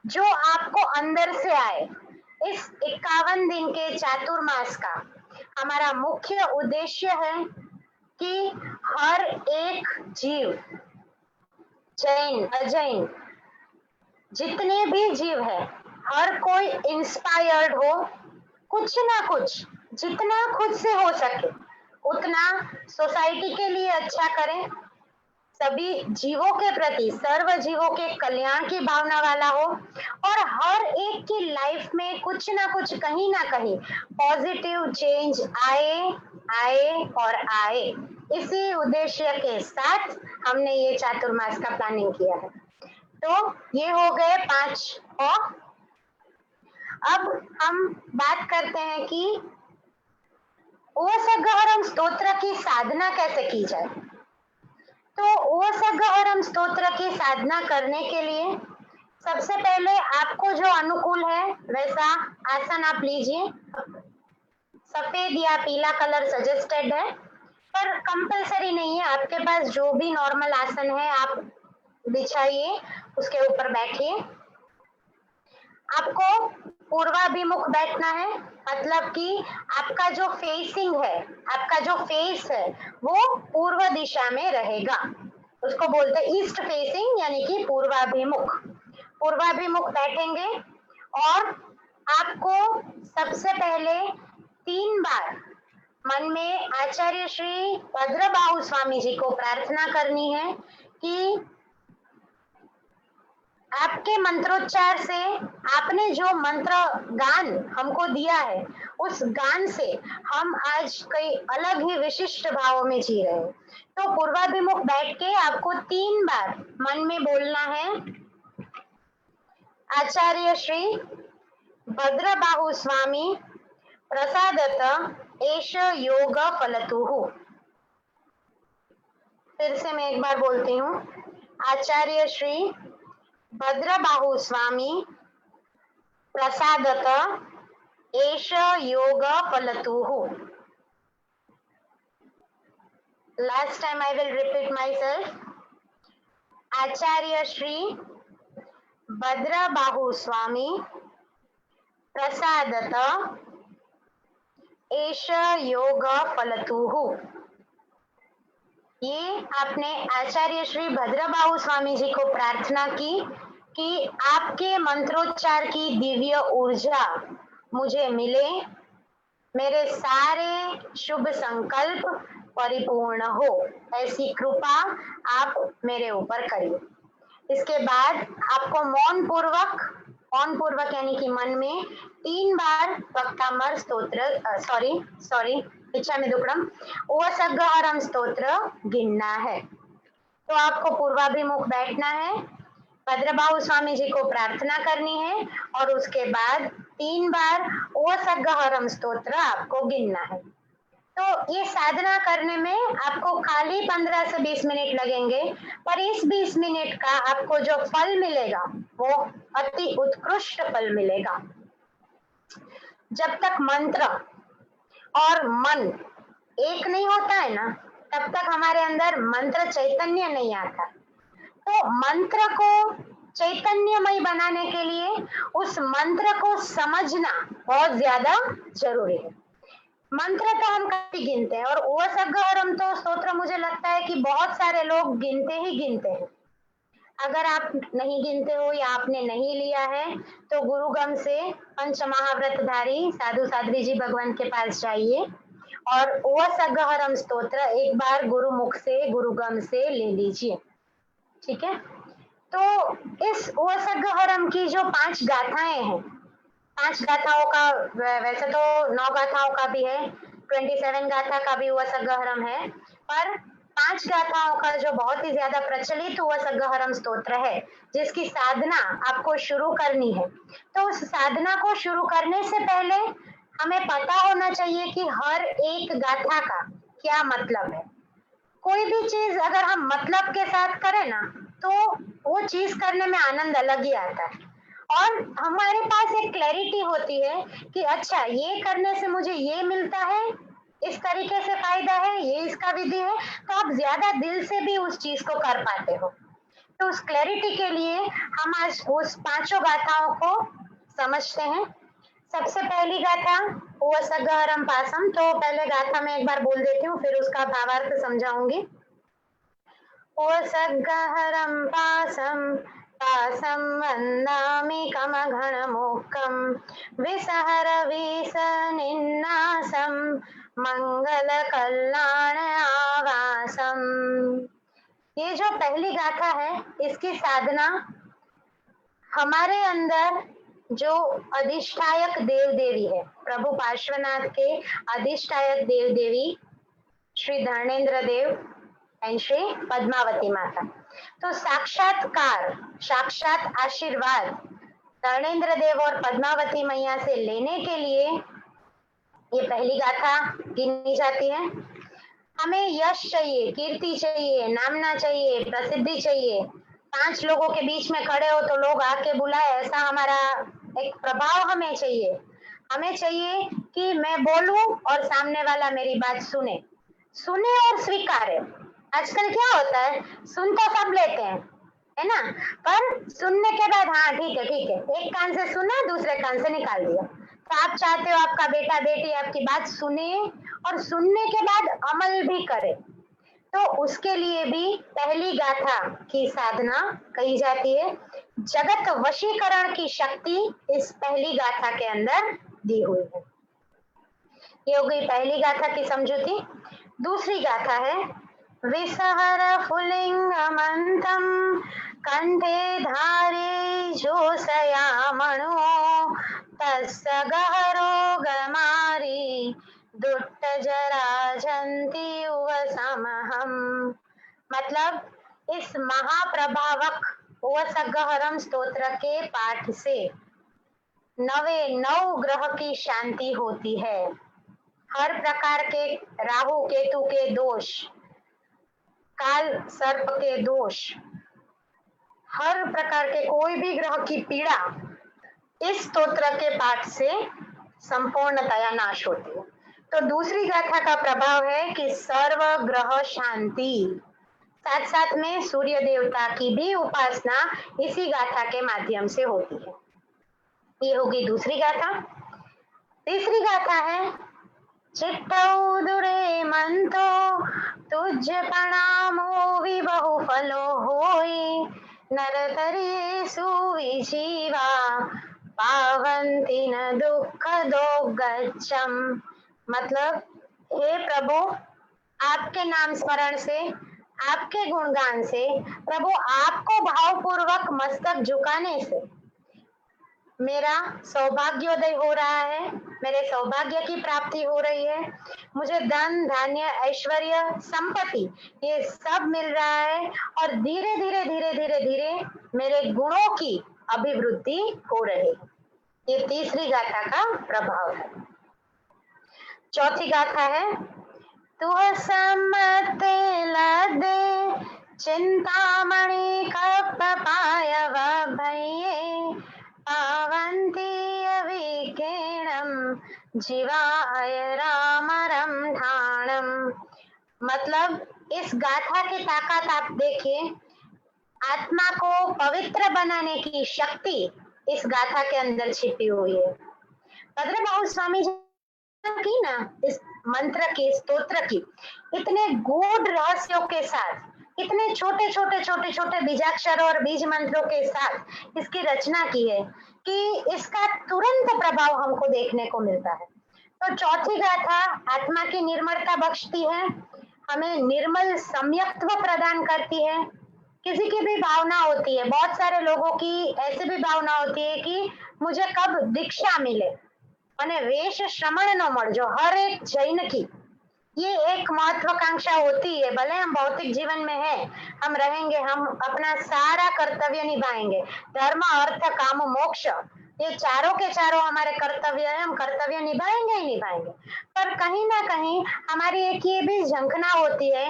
जो आपको अंदर से आए। इस 51 दिन के चातुर्मास का हमारा मुख्य उद्देश्य है कि हर एक जीव, जैन अजैन, जितने भी जीव है, हर कोई इंस्पायर्ड हो, कुछ ना कुछ जितना खुद से हो सके उतना सोसाइटी के लिए अच्छा करें, सभी जीवों के प्रति, सर्व जीवों के कल्याण की भावना वाला हो और हर एक की लाइफ में कुछ ना कुछ, कहीं ना कहीं पॉजिटिव चेंज आए आए और आए। इसी उद्देश्य के साथ हमने ये चातुर्मास का प्लानिंग किया है। तो ये हो गए 5 और अब हम बात करते हैं कि ओसगहरम स्तोत्र की साधना कैसे की जाए। तो ओसगहरम स्तोत्र की साधना करने के लिए सबसे पहले आपको जो अनुकूल है वैसा आसन आप लीजिए। सफेद या पीला कलर सजेस्टेड है पर कंपलसरी नहीं है, आपके पास जो भी नॉर्मल आसन है आप बिछाइए, उसके ऊपर बैठिए। आपको पूर्वाभिमुख बैठना है, मतलब कि आपका जो फेसिंग है, आपका जो फेस है वो पूर्व दिशा में रहेगा, उसको बोलते हैं ईस्ट फेसिंग यानी कि पूर्वाभिमुख। पूर्वाभिमुख बैठेंगे और आपको सबसे पहले 3 बार मन में आचार्य श्री भद्रबाहु स्वामी जी को प्रार्थना करनी है कि आपके मंत्रोच्चार से, आपने जो मंत्र गान हमको दिया है उस गान से हम आज कई अलग ही विशिष्ट भावों में जी रहे हैं। तो पूर्वाभिमुख बैठ के आपको 3 बार मन में बोलना है, आचार्य श्री भद्रबाहु स्वामी प्रसादत एष योग फलतुः। फिर से मैं एक बार बोलती हूँ, आचार्य श्री भद्रबाहु स्वामी प्रसादत एष योग फलतुः। Last time I will repeat myself. आचार्य श्री भद्रबाहु स्वामी प्रसादत एष योग फलतुः। ये आपने आचार्य श्री भद्रबाहु स्वामी जी को प्रार्थना की कि आपके मंत्रोच्चार की दिव्य ऊर्जा मुझे मिले, मेरे सारे शुभ संकल्प परिपूर्ण हो, ऐसी कृपा आप मेरे ऊपर करिए। इसके बाद आपको मौन पूर्वक यानी कि मन में 3 बार वक्तामर स्तोत्र सॉरी इच्छामिदुक्कड़म ओसगहरम स्तोत्र गिनना है। तो आपको पूर्वाभिमुख बैठना है, भद्रबाहु स्वामी जी को प्रार्थना करनी है और उसके बाद 3 बार ओसगहरम स्तोत्र आपको गिनना है। तो ये साधना करने में आपको खाली 15 से 20 मिनट लगेंगे, पर इस 20 मिनट का आपको जो फल मिलेगा वो अति उत्कृष्ट फल मिलेगा। जब तक मंत्र और मन एक नहीं होता है ना, तब तक हमारे अंदर मंत्र चैतन्य नहीं आता। तो मंत्र को चैतन्यमय बनाने के लिए उस मंत्र को समझना बहुत ज्यादा जरूरी है। मंत्र तो हम काफी गिनते हैं और ओसगहरम तो स्तोत्र मुझे लगता है कि बहुत सारे लोग गिनते ही गिनते हैं। अगर आप नहीं गिनते हो या आपने नहीं लिया है तो गुरुगम से पंच महाव्रतधारी साधु साध्वी जी भगवान के पास जाइए और ओसगहरम स्तोत्र एक बार गुरुमुख से, गुरुगम से ले लीजिए, ठीक है। तो इस ओसगहरम की जो 5 गाथाएं हैं, 5 गाथाओं का, वैसे तो 9 गाथाओं का भी है, 27 गाथा का भी ओसगहरम है, पर 5 गाथाओं का जो बहुत ही ज्यादा प्रचलित ओसगहरम स्तोत्र है जिसकी साधना आपको शुरू करनी है। तो उस साधना को शुरू करने से पहले हमें पता होना चाहिए कि हर एक गाथा का क्या मतलब है। कोई भी चीज अगर हम मतलब के साथ करें ना तो वो चीज करने में आनंद अलग ही आता है और हमारे पास एक क्लैरिटी होती है कि अच्छा ये करने से मुझे ये मिलता है, इस तरीके से फायदा है, ये इसका विधि है, तो आप ज्यादा दिल से भी उस चीज को कर पाते हो। तो उस क्लैरिटी के लिए हम आज उस 5 गाथाओं को समझते हैं। सबसे पहली गाथा ओसगहरम पासम, तो पहले गाथा में एक बार बोल देती हूँ फिर उसका भावार्थ समझाऊंगी। ओसगहरम पासम तासं वन्दामि कमघनमुखं विसहरवीसनिन्नासं मंगलकल्याण आवासम। ये जो पहली गाथा है इसकी साधना हमारे अंदर जो अधिष्ठायक देव देवी है, प्रभु पार्श्वनाथ के अधिष्ठायक देव देवी श्री धर्मेंद्र देव एंड श्री पद्मावती माता, तो साक्षात्कार साक्षात आशीर्वाद धर्मेंद्र देव और पद्मावती मैया से लेने के लिए ये पहली गाथा गिनी जाती है। हमें यश चाहिए, कीर्ति चाहिए, नामना चाहिए, प्रसिद्धि चाहिए, 5 लोगों के बीच में खड़े हो तो लोग आके बुलाए, ऐसा हमारा एक प्रभाव हमें चाहिए। हमें चाहिए कि मैं बोलूं और सामने वाला मेरी बात सुने और स्वीकारे। आजकल क्या होता है, सुन तो सब लेते हैं, है ना, पर सुनने के बाद हाँ ठीक है एक कान से सुना दूसरे कान से निकाल दिया। तो आप चाहते हो आपका बेटा बेटी आपकी बात सुने और सुनने के बाद अमल भी करे, तो उसके लिए भी पहली गाथा की साधना कही जाती है। जगत वशीकरण की शक्ति इस पहली गाथा के अंदर दी हुई है। ये हो गई पहली गाथा की समझूती। दूसरी गाथा है विसहर फुलिंगमंतम कंठे धारे जोसयामणो तस्य गहरो गमारी दुट्ट जरा जंती समहम। मतलब इस महाप्रभावक उवसगहरम स्तोत्र के पाठ से 9 ग्रह की शांति होती है। हर प्रकार के राहु केतु के दोष, काल सर्प के दोष, हर प्रकार के कोई भी ग्रह की पीड़ा इस स्तोत्र के पाठ से संपूर्णतया नाश होती है। तो दूसरी गाथा का प्रभाव है कि सर्व ग्रह शांति, साथ साथ में सूर्य देवता की भी उपासना इसी गाथा के माध्यम से होती है। ये होगी दूसरी गाथा। तीसरी गाथा है चिट्टौ दुरे मंतो तुझ प्रणामो विबहु फलो होई नरतरी सुविजीवा पावंती न दुख दो गच्छम। मतलब हे प्रभु, आपके नाम स्मरण से, आपके गुणगान से, प्रभु आपको भावपूर्वक मस्तक झुकाने से मेरा सौभाग्योदय हो रहा है, मेरे सौभाग्य की प्राप्ति हो रही है, मुझे धन धान्य ऐश्वर्य संपत्ति ये सब मिल रहा है और धीरे धीरे धीरे धीरे धीरे मेरे गुणों की अभिवृद्धि हो रही। ये तीसरी गाथा का प्रभाव है। चौथी गाथा है तुह सम्मते लदे चिंतामणि कप पायव भये पावंती अविकीर्णम जीवाय रामरम ठाणम। मतलब इस गाथा की ताकत आप देखिए, आत्मा को पवित्र बनाने की शक्ति इस गाथा के अंदर छिपी हुई है। भद्रबाहु स्वामी जी की ना इस मंत्र की, स्तोत्र की इतने गूढ़ रहस्यों के साथ, इतने छोटे छोटे छोटे छोटे बीजाक्षरों और बीज मंत्रों के साथ इसकी रचना की है कि इसका तुरंत प्रभाव हमको देखने को मिलता है। तो चौथी गाथा आत्मा की निर्मलता बख्शती है, हमें निर्मल सम्यक्त्व प्रदान करती है। किसी की भी भावना होती है, बहुत सारे लोगों की ऐसी भी भावना होती है कि मुझे कब दीक्षा मिले અને વેશ શ્રમણ નો મળજો। हर एक जैन की ये एक महत्वाकांक्षा होती है, भले हम भौतिक जीवन में है, हम रहेंगे, हम अपना सारा कर्तव्य निभाएंगे, धर्म अर्थ काम मोक्ष ये चारों के चारों हमारे कर्तव्य है, हम कर्तव्य निभाएंगे ही निभाएंगे। पर कहीं ना कहीं हमारी एक ये भी झंखना होती है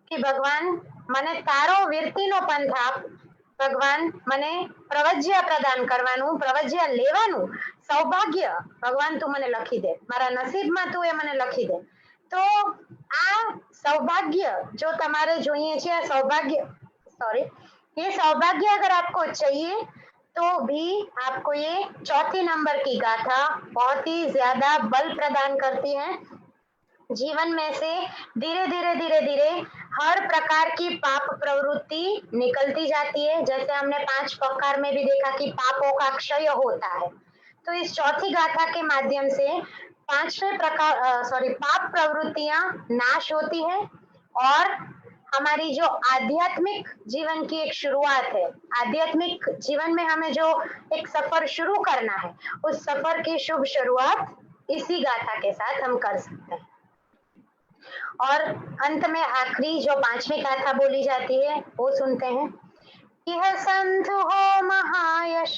कि भगवान मने तारो वीरतीनो पंथ आप, भगवान मने प्रवज्य प्रदान करवानुं, प्रवज्य लेवानुं सौभाग्य भगवान तू मने लखी दे, मारा नसीब में तू ए मने लखी दे। तो आ सौभाग्य जो तमारे જોઈએ છે, सौभाग्य ये सौभाग्य अगर आपको चाहिए तो भी आपको ये चौथी नंबर की गाथा बहुत ही ज्यादा बल प्रदान करती है। जीवन में से धीरे धीरे धीरे धीरे हर प्रकार की पाप प्रवृत्ति निकलती जाती है। जैसे हमने 5 प्रकार में भी देखा कि पापों का क्षय होता है। तो इस चौथी गाथा के माध्यम से पांचवें प्रकार पाप प्रवृत्तियां नाश होती है और हमारी जो आध्यात्मिक जीवन की एक शुरुआत है, आध्यात्मिक जीवन में हमें जो एक सफर शुरू करना है, उस सफर की शुभ शुरुआत इसी गाथा के साथ हम कर सकते हैं। और अंत में आखिरी जो पांचवी गाथा बोली जाती है वो सुनते हैं। यह संत हो महायश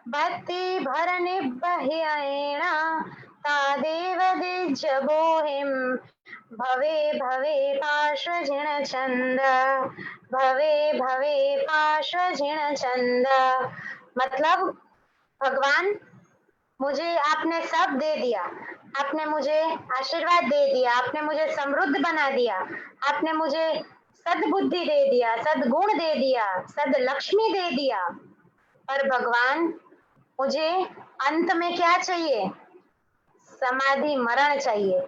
भक्ति भर निबह्येण तादेव दिज्जबोहिम भवे भवे पाशजिण चंद भवे भवे पाशजिण चंद। मतलब भगवान, मुझे आपने सब दे दिया, आपने मुझे आशीर्वाद दे दिया, आपने मुझे समृद्ध बना दिया, आपने मुझे सद्बुद्धि दे दिया, सद्गुण दे दिया, सद लक्ष्मी दे दिया, पर भगवान मुझे अंत में क्या चाहिए? समाधि मरण चाहिए।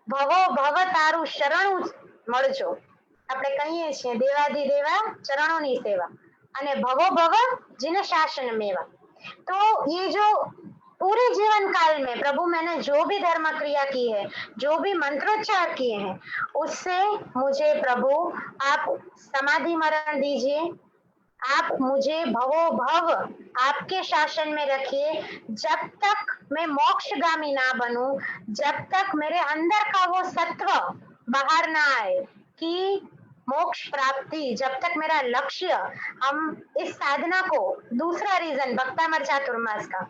ભવો ભવ તારું શરણું મળજો। આપણે કહીએ છીએ દેવાધિદેવા ચરણોની સેવા અને ભવો ભવ जिन शासन मेवा। तो ये जो पूरे जीवन काल में प्रभु मैंने जो भी धर्म क्रिया की है, जो भी मंत्रोच्चार किए हैं, उससे मुझे प्रभु आप समाधि मरण दीजिए, आप मुझे भवो भव आपके शासन में रखिए, जब तक मैं मोक्षगामी ना बनूं, जब तक मेरे अंदर का वो सत्व बाहर ना आए कि मोक्ष प्राप्ति, जब तक मेरा लक्ष्य, हम इस साधना को, दूसरा रीजन भक्तामर चातुर्मास का,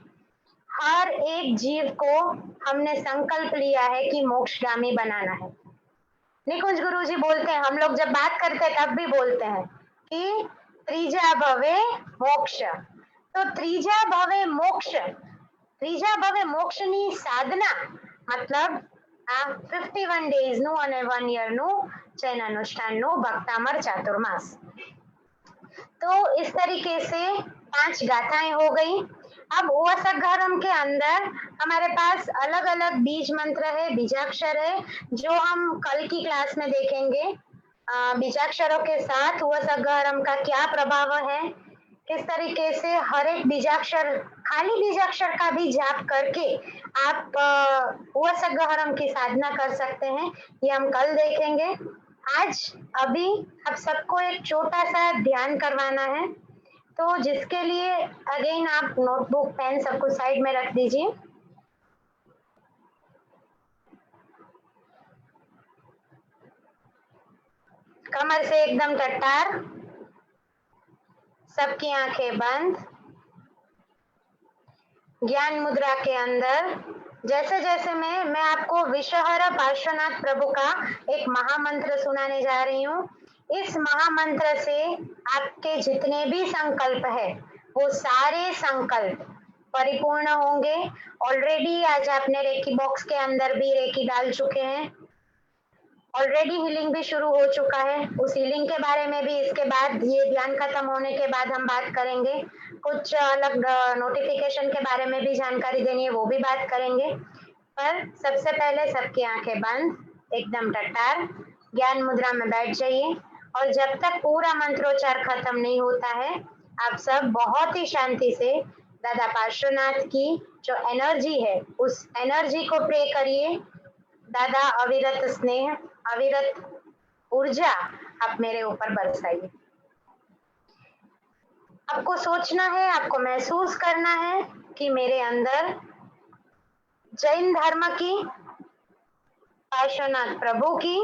हर एक जीव को हमने संकल्प लिया है कि मोक्षगामी बनाना है। निकुंज गुरु जी बोलते हैं, हम लोग जब बात करते हैं तब भी बोलते हैं कि त्रीजा भवे मोक्ष। तो त्रीजा भवे मोक्ष, ત્રીજા ભવે મોક્ષની સાધના મતલબ આ 51 ડેઝનું અને 1 યરનું જૈન अनुष्ठानનું भक्तामर चातुर्मास। तो इस तरीके से 5 गाथाएं हो गई। अब ओवसगहरम के अंदर हमारे पास अलग अलग बीज मंत्र है, बीजाक्षर है, जो हम कल की क्लास में देखेंगे। बीजाक्षरों के साथ ओवसगहरम का क्या प्रभाव है, किस तरीके से हर एक बीजाक्षर, खाली बीजाक्षर का भी जाप करके आप ओवसगहरम की साधना कर सकते हैं, ये हम कल देखेंगे। आज अभी आप सबको एक छोटा सा ध्यान करवाना है, तो जिसके लिए अगेन आप नोटबुक पेन सबको साइड में रख दीजिए। कमर से एकदम टट्टार, सबकी आंखें बंद, ज्ञान मुद्रा के अंदर जैसे जैसे मैं आपको विश्वहर पार्श्वनाथ प्रभु का एक महामंत्र सुनाने जा रही हूँ। इस महामंत्र से आपके जितने भी संकल्प है वो सारे संकल्प परिपूर्ण होंगे। ऑलरेडी आज आपने रेकी बॉक्स के अंदर भी रेकी डाल चुके हैं, ऑलरेडी हीलिंग भी शुरू हो चुका है। उस हीलिंग के बारे में भी इसके बाद, ये ध्यान खत्म होने के बाद हम बात करेंगे। कुछ अलग नोटिफिकेशन के बारे में भी जानकारी देनी है, वो भी बात करेंगे। पर सबसे पहले सबकी आंखें बंद, एकदम टट्टार, ज्ञान मुद्रा में बैठ जाइए और जब तक पूरा मंत्रोच्चार खत्म नहीं होता है, आप सब बहुत ही शांति से दादा पार्श्वनाथ की जो एनर्जी है उस एनर्जी को प्रे करिए। दादा अविरत स्नेह, अविरत ऊर्जा आप मेरे ऊपर बरसाइए। आपको सोचना है, आपको महसूस करना है कि मेरे अंदर जैन धर्म की, पार्श्वनाथ प्रभु की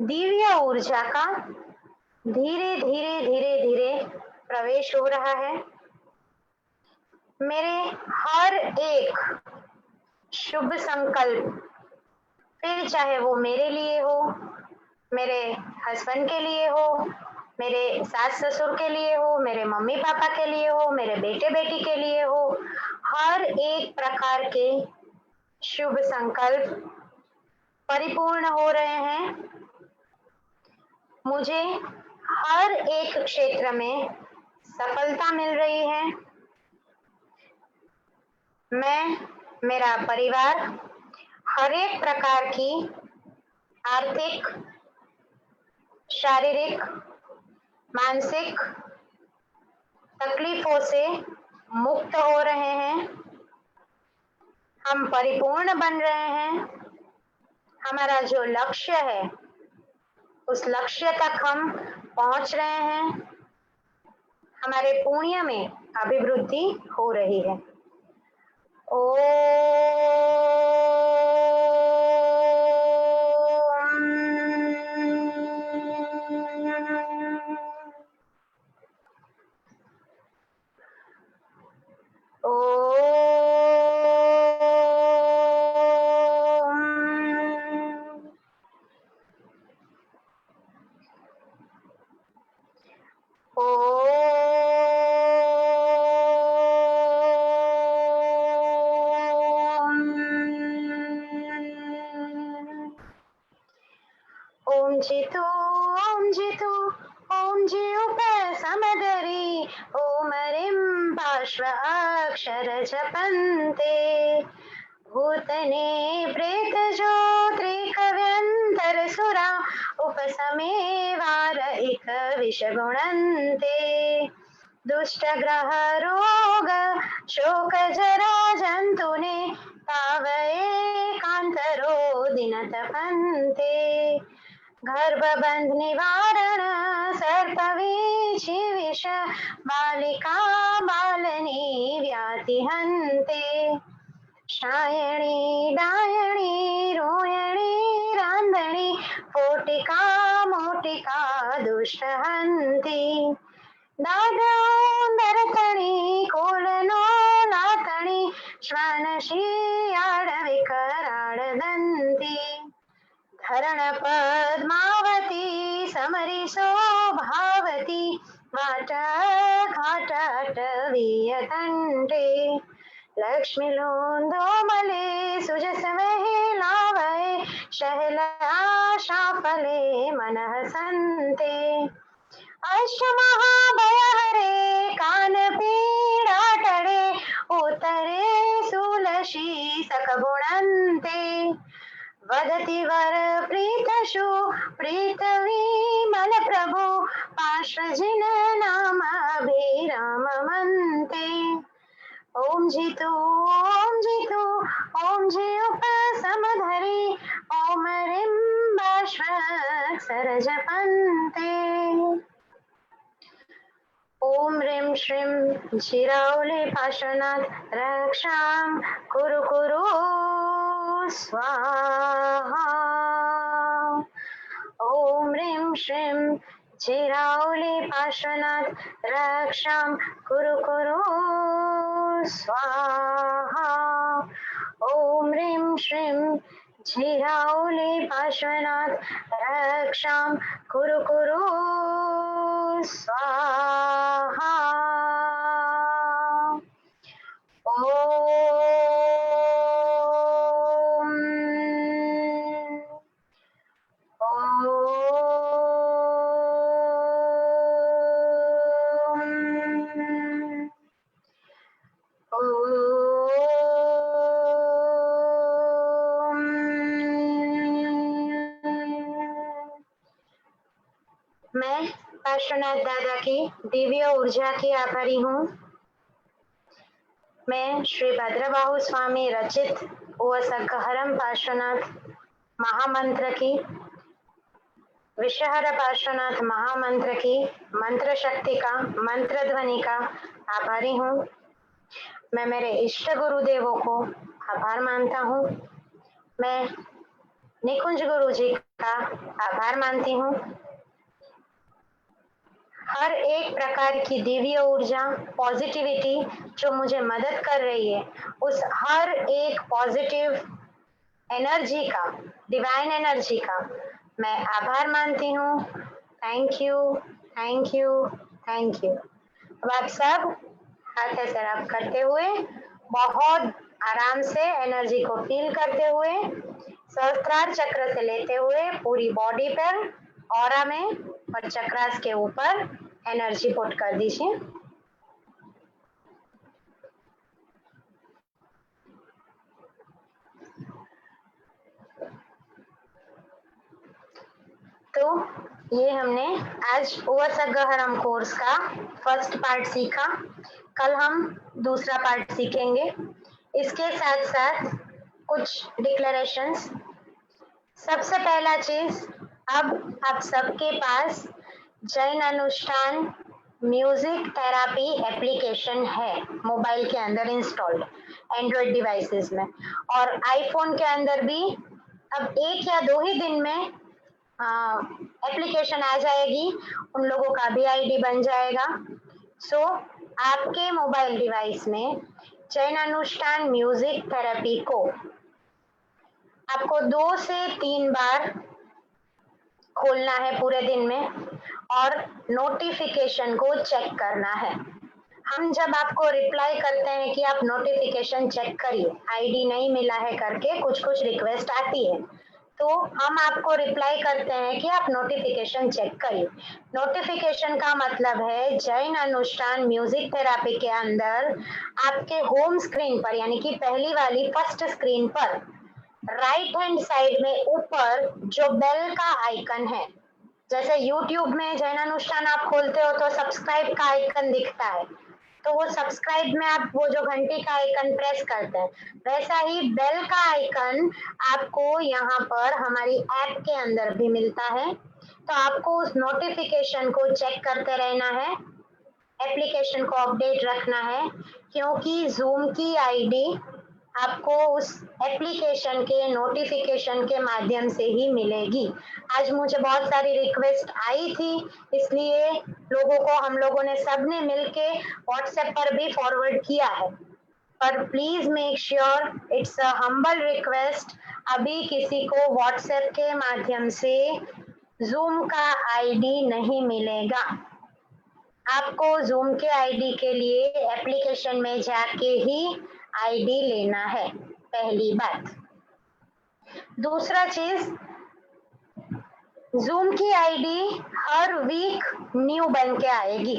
दिव्य ऊर्जा का धीरे धीरे धीरे धीरे प्रवेश हो रहा है। मेरे हर एक शुभ संकल्प, फिर चाहे वो मेरे लिए हो, मेरे हस्बैंड के लिए हो, मेरे सास ससुर के लिए हो, मेरे मम्मी पापा के लिए हो, मेरे बेटे बेटी के लिए हो, हर एक प्रकार के शुभ संकल्प परिपूर्ण हो रहे हैं। मुझे हर एक क्षेत्र में सफलता मिल रही है। मैं, मेरा परिवार हर एक प्रकार की आर्थिक शारीरिक मानसिक तकलीफों से मुक्त हो रहे हैं, हम परिपूर्ण बन रहे हैं। हमारा जो लक्ष्य है उस लक्ष्य तक हम पहुंच रहे हैं, हमारे पुण्य में अभिवृद्धि हो रही है। ओम जितु ओम जितु ओम जी उपर समदरी ओम रिम पार्श्व अक्षर जपन्ते भूतने प्रेत जो त्रिकव्यंतर सुरा उपसमे वार इक विष गुणन्ते दुष्ट ग्रह रोग शोक जरा जंतुने तावये कांतरो दिन तपन्ते गर्भबंध निवारण सर्पवीचि विष बालिका बालनी व्याति हन्ते शायणी डायणी रोयणी रांधणी फोटिका मोटिका दुष्ट हन्ति दादरतणी कोलनो लातणी श्वानशी आडविकराड दंती धरण पद्मावती समरी शोभावती वाट घाटवीयतंटे लक्ष्मी लोंदोमले सुजस वहे लावय शहल आशाफले मनः संते अष्टमहाभय हरे कान पीड़ा टळे उतरे सुलशी सकगुणन्ते वदति वर प्रीतशु प्रीतवीमल प्रभु पार्श्वजिन नाम अभिराम मन्ते ओम जितु ओम जितु ओम जी उपसमधरी ओम रिम्बाश्व जपन्ते ओम ह्रीं श्रीं क्षीरावली पार्श्वनाथ रक्षां कुरु कुरु स्वाहा। ओम ह्रीं श्रीं क्षीरावली पार्श्वनाथ रक्षां कुरु कुरु स्वाहा। ओम ह्रीं श्रीं क्षीरावली पार्श्वनाथ रक्षां कुरु कुरु स्वाहा। मैं पार्श्वनाथ दादा की दिव्य ऊर्जा की आभारी हूँ। मैं श्री भद्रबाहु स्वामी रचित ओवसग्गहरम पार्श्वनाथ महामंत्र की, विषहर पार्श्वनाथ महामंत्र की मंत्र शक्ति का, मंत्र ध्वनि का आभारी हूँ। मैं मेरे इष्ट गुरुदेवों को आभार मानता हूँ। मैं निकुंज गुरु जी का आभार मानती हूँ। हर एक प्रकार की दिव्य ऊर्जा, पॉजिटिविटी जो मुझे मदद कर रही है, उस हर एक पॉजिटिव एनर्जी का, डिवाइन एनर्जी का मैं आभार मानती हूँ। Thank you, thank you, thank you. अब आप सब हाथ ऐसे रब करते हुए, बहुत आराम से एनर्जी को फील करते हुए, सहस्त्रार चक्र से लेते हुए पूरी बॉडी पर, ऑरा में और चक्रास के ऊपर एनर्जी पुट कर दीजिए। तो ये हमने आज उपसर्गहरम कोर्स का फर्स्ट पार्ट सीखा। कल हम दूसरा पार्ट सीखेंगे। इसके साथ साथ कुछ डिक्लेरेशंस। सबसे पहला चीज, अब आप सबके पास जैन अनुष्ठान म्यूजिक थेरापी एप्लीकेशन है मोबाइल के अंदर इंस्टॉल्ड, एंड्रॉइड डिवाइसेस में, और आईफोन के अंदर भी अब 1 या 2 ही दिन में एप्लीकेशन आ जाएगी। उन लोगों का भी आईडी बन जाएगा। सो आपके मोबाइल डिवाइस में जैन अनुष्ठान म्यूजिक थेरेपी को आपको 2 से 3 बार खोलना है पूरे दिन में और नोटिफिकेशन को चेक करना है। हम जब आपको रिप्लाई करते हैं कि आप नोटिफिकेशन चेक करिए, आईडी नहीं मिला है करके कुछ कुछ रिक्वेस्ट आती है, तो हम आपको रिप्लाई करते हैं कि आप नोटिफिकेशन चेक करिए। नोटिफिकेशन का मतलब है जैन अनुष्ठान म्यूजिक थेरापी के अंदर आपके होम स्क्रीन पर, यानी कि पहली वाली फर्स्ट स्क्रीन पर राइट हैंड साइड में ऊपर जो बेल का आइकन है, जैसे YouTube में जैन अनुष्ठान आप खोलते हो तो सब्सक्राइब का आइकन दिखता है, तो वो सब्सक्राइब में आप वो जो घंटी का आइकन प्रेस करते हैं, वैसा ही बेल का आइकन आपको यहाँ पर हमारी ऐप के अंदर भी मिलता है। तो आपको उस नोटिफिकेशन को चेक करते रहना है, एप्लीकेशन को अपडेट रखना है, क्योंकि जूम की आईडी आपको उस एप्लीकेशन के नोटिफिकेशन के माध्यम से ही मिलेगी। आज मुझे बहुत सारी रिक्वेस्ट आई थी, इसलिए हम लोगों ने सबने मिलके व्हाट्सएप पर भी फॉरवर्ड किया है। पर please make sure, it's a humble request, अभी किसी को व्हाट्सएप के माध्यम से जूम का आईडी नहीं मिलेगा। आपको जूम के आईडी के लिए एप्लीकेशन में जाके ही आईडी लेना है, पहली बात। दूसरा चीज, जूम की आईडी हर वीक न्यू बन के आएगी।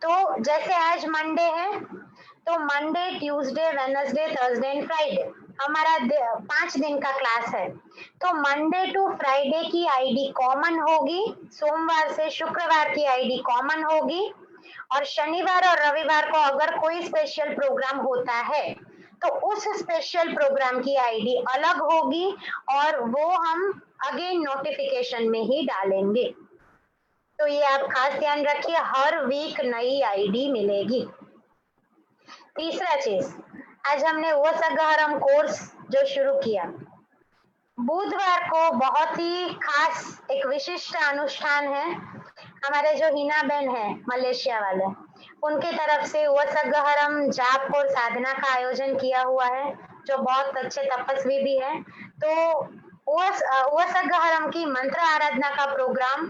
तो जैसे आज मंडे है, तो Monday, Tuesday, Wednesday, Thursday and Friday हमारा 5 दिन का क्लास है। तो मंडे टू फ्राइडे की आईडी कॉमन होगी, सोमवार से शुक्रवार की आईडी कॉमन होगी, और शनिवार और रविवार को अगर कोई स्पेशल प्रोग्राम होता है तो उस स्पेशल प्रोग्राम की आईडी अलग होगी और वो हम अगेन नोटिफिकेशन में ही डालेंगे। तो ये आप खास ध्यान रखिए, हर वीक नई आईडी मिलेगी। तीसरा चीज, आज हमने उपसर्गहरम कोर्स जो शुरू किया, बुधवार को बहुत ही खास एक विशिष्ट अनुष्ठान है। हमारे जो हिना बहन है मलेशिया वाले, उनके तरफ से उपसर्गहरम जाप और साधना का आयोजन किया हुआ है, जो बहुत अच्छे तपस्वी भी है। तो उपसर्गहरम की मंत्र आराधना का प्रोग्राम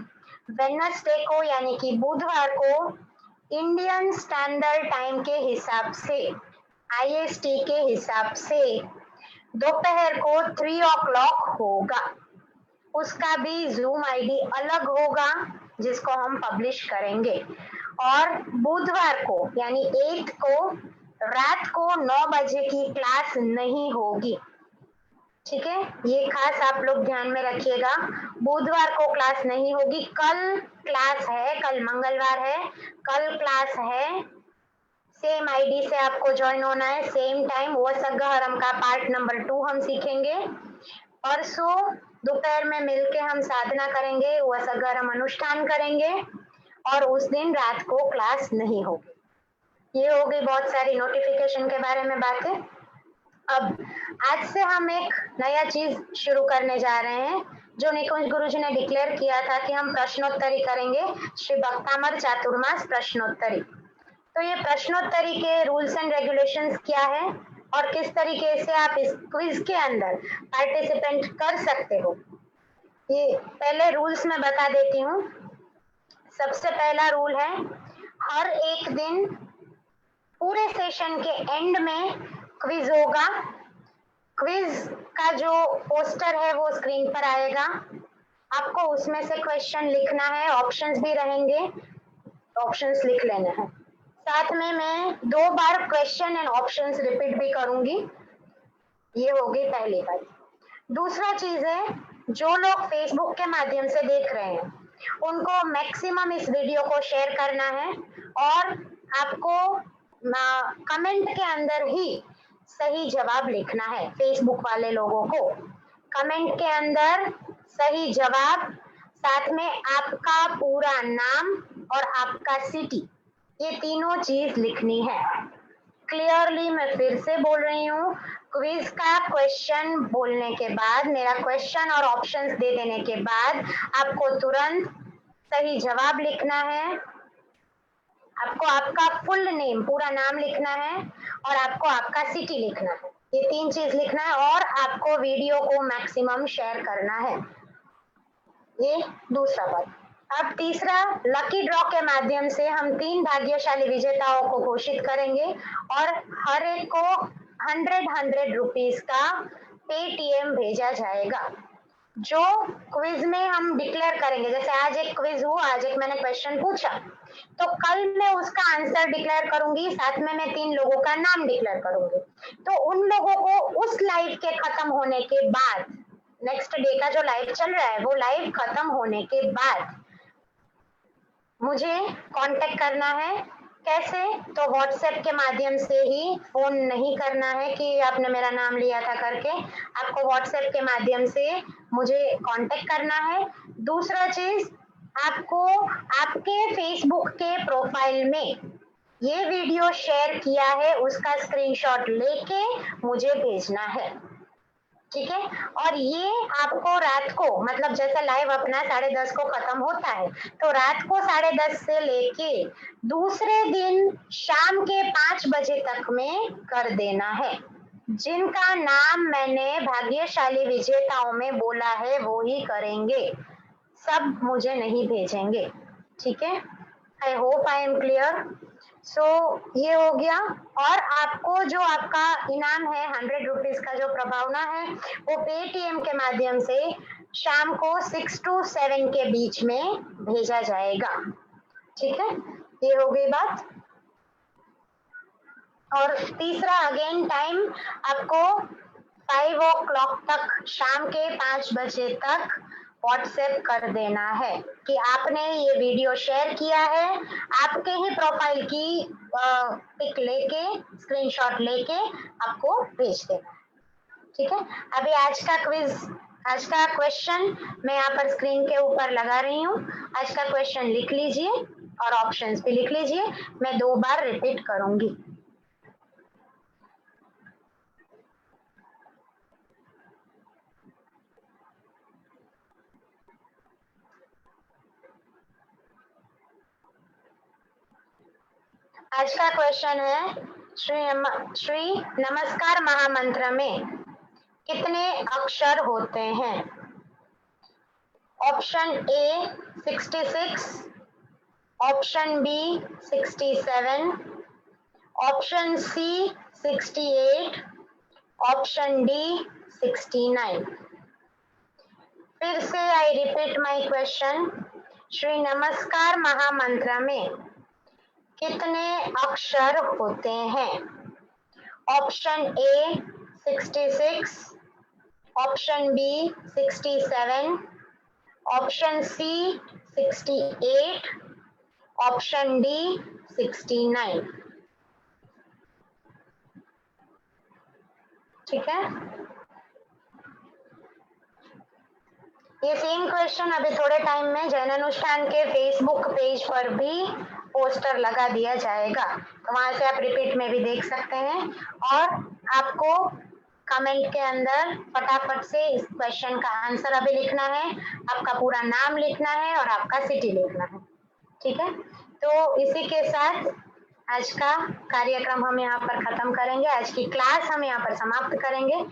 वेडनेसडे को, यानी कि बुधवार को, इंडियन स्टैंडर्ड टाइम के हिसाब से, IST के हिसाब से दोपहर को 3 o'clock होगा। उसका भी जूम आईडी अलग होगा जिसको हम पब्लिश करेंगे। और बुधवार को यानी 8 को रात को 9 बजे की क्लास नहीं होगी, ठीक है? ये खास आप लोग ध्यान में रखिएगा, बुधवार को क्लास नहीं होगी। कल क्लास है, कल मंगलवार है, कल क्लास है। सेम आईडी से आपको ज्वाइन होना है, सेम टाइम। उपसर्गहरम का पार्ट नंबर 2 हम सीखेंगे। परसों दोपहर में मिलके हम साधना करेंगे, उपसर्गहरम अनुष्ठान करेंगे, और उस दिन रात को क्लास नहीं होगी। ये हो गई बहुत सारी नोटिफिकेशन के बारे में बातें। अब आज से हम एक नया चीज शुरू करने जा रहे हैं, जो निकुंज गुरुजी ने डिक्लेयर किया था कि हम प्रश्नोत्तरी करेंगे, श्री भक्तामर चातुर्मास प्रश्नोत्तरी। तो ये प्रश्नोत्तरी के रूल्स एंड रेगुलेशंस क्या है और किस तरीके से आप इस क्विज के अंदर पार्टिसिपेंट कर सकते हो, ये पहले रूल्स में बता देती हूँ। सबसे पहला रूल है, हर एक दिन पूरे सेशन के एंड में क्विज होगा। क्विज का जो पोस्टर है वो स्क्रीन पर आएगा, आपको उसमें से क्वेश्चन लिखना है, ऑप्शंस भी रहेंगे, ऑप्शंस लिख लेने हैं। साथ में मैं 2 बार क्वेश्चन एंड ऑप्शंस रिपीट भी करूंगी। ये होगी पहली बात। दूसरा चीज है, जो लोग फेसबुक के माध्यम से देख रहे हैं, उनको मैक्सिमम इस वीडियो को शेयर करना है और आपको कमेंट के अंदर ही सही जवाब लिखना है। फेसबुक वाले लोगों को कमेंट के अंदर सही जवाब, साथ में आपका पूरा नाम और आपका सिटी, ये तीनों चीज लिखनी है। क्लियरली मैं फिर से बोल रही हूँ, क्विज का क्वेश्चन बोलने के बाद, मेरा क्वेश्चन और ऑप्शंस दे देने के बाद आपको तुरंत सही जवाब लिखना है। आपको आपका फुल नेम, पूरा नाम लिखना है और आपको आपका सिटी लिखना है। ये तीन चीज लिखना है और आपको वीडियो को मैक्सिमम शेयर करना है। ये दूसरा बात। अब तीसरा, लकी ड्रॉ के माध्यम से हम 3 भाग्यशाली विजेताओं को घोषित करेंगे और हर एक को 100 रुपीस का पेटीएम भेजा जाएगा। जो क्विज में हम डिक्लेयर करेंगे, जैसे आज एक क्विज हुआ, आज एक मैंने क्वेश्चन पूछा, तो कल मैं उसका आंसर डिक्लेयर करूंगी, साथ में मैं 3 लोगों का नाम डिक्लेयर करूंगी। तो उन लोगों को उस लाइव के खत्म होने के बाद, नेक्स्ट डे का जो लाइव चल रहा है वो लाइव खत्म होने के बाद मुझे कांटेक्ट करना है। कैसे? तो व्हाट्सएप के माध्यम से ही, फोन नहीं करना है कि आपने मेरा नाम लिया था करके। आपको व्हाट्सएप के माध्यम से मुझे कांटेक्ट करना है। दूसरा चीज, आपको आपके फेसबुक के प्रोफाइल में ये वीडियो शेयर किया है उसका स्क्रीनशॉट लेके मुझे भेजना है, ठीक है? और ये आपको रात को, मतलब जैसे लाइव अपना 10:30 को खत्म होता है, तो रात को 10:30 से लेके दूसरे दिन शाम के 5 बजे तक में कर देना है। जिनका नाम मैंने भाग्यशाली विजेताओं में बोला है वो ही करेंगे, सब मुझे नहीं भेजेंगे, ठीक है? I hope I am clear. So ये हो गया। और आपको जो आपका इनाम है 100 रुपीज का जो प्रभावना है वो पेटीएम के माध्यम से शाम को 6 to 7 के बीच में भेजा जाएगा, ठीक है? ये हो गई बात। और तीसरा, अगेन टाइम आपको 5 o'clock तक, शाम के 5 बजे तक व्हाट्सएप कर देना है कि आपने ये वीडियो शेयर किया है, आपके ही प्रोफाइल की पिक लेके, स्क्रीनशॉट लेके आपको भेज देना है, ठीक है? अभी आज का क्विज, आज का क्वेश्चन मैं यहाँ पर स्क्रीन के ऊपर लगा रही हूँ। आज का क्वेश्चन लिख लीजिए और ऑप्शंस भी लिख लीजिए, मैं 2 बार रिपीट करूंगी। आज का क्वेश्चन है, श्री नमस्कार महामंत्र में कितने अक्षर होते हैं? Option A 66, option B 67, option C 68, option D 69। फिर से I repeat my question, Shri नमस्कार महामंत्र में कितने अक्षर होते हैं? Option A 66, option B 67, option C 68, option D 69, ठीक है? ये सेम क्वेश्चन अभी थोड़े टाइम में जैन अनुष्ठान के फेसबुक पेज पर भी पोस्टर लगा दिया जाएगा, तो वहां से आप रिपीट में भी देख सकते हैं। और आपको कमेंट के अंदर फटाफट से इस क्वेश्चन का आंसर अभी लिखना है, आपका पूरा नाम लिखना है और आपका सिटी लिखना है, ठीक है? तो इसी के साथ आज का कार्यक्रम हम यहाँ पर खत्म करेंगे, आज की क्लास हम यहाँ पर समाप्त करेंगे।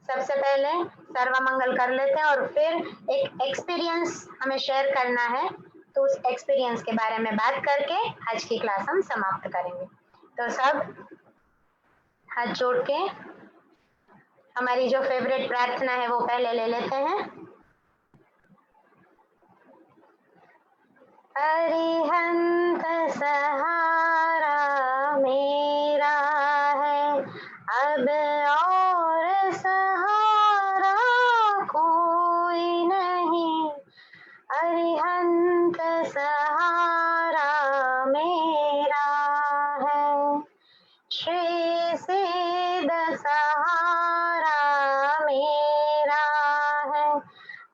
सबसे पहले सर्वमंगल कर लेते हैं और फिर एक एक्सपीरियंस हमें शेयर करना है, तो उस एक्सपीरियंस के बारे में बात करके आज की क्लास हम समाप्त करेंगे। तो सब हाथ जोड़ के हमारी जो फेवरेट प्रार्थना है वो पहले ले लेते हैं। अरिहंत सहारा मेरा है, अब और सहारा कोई नहीं। अरिहंत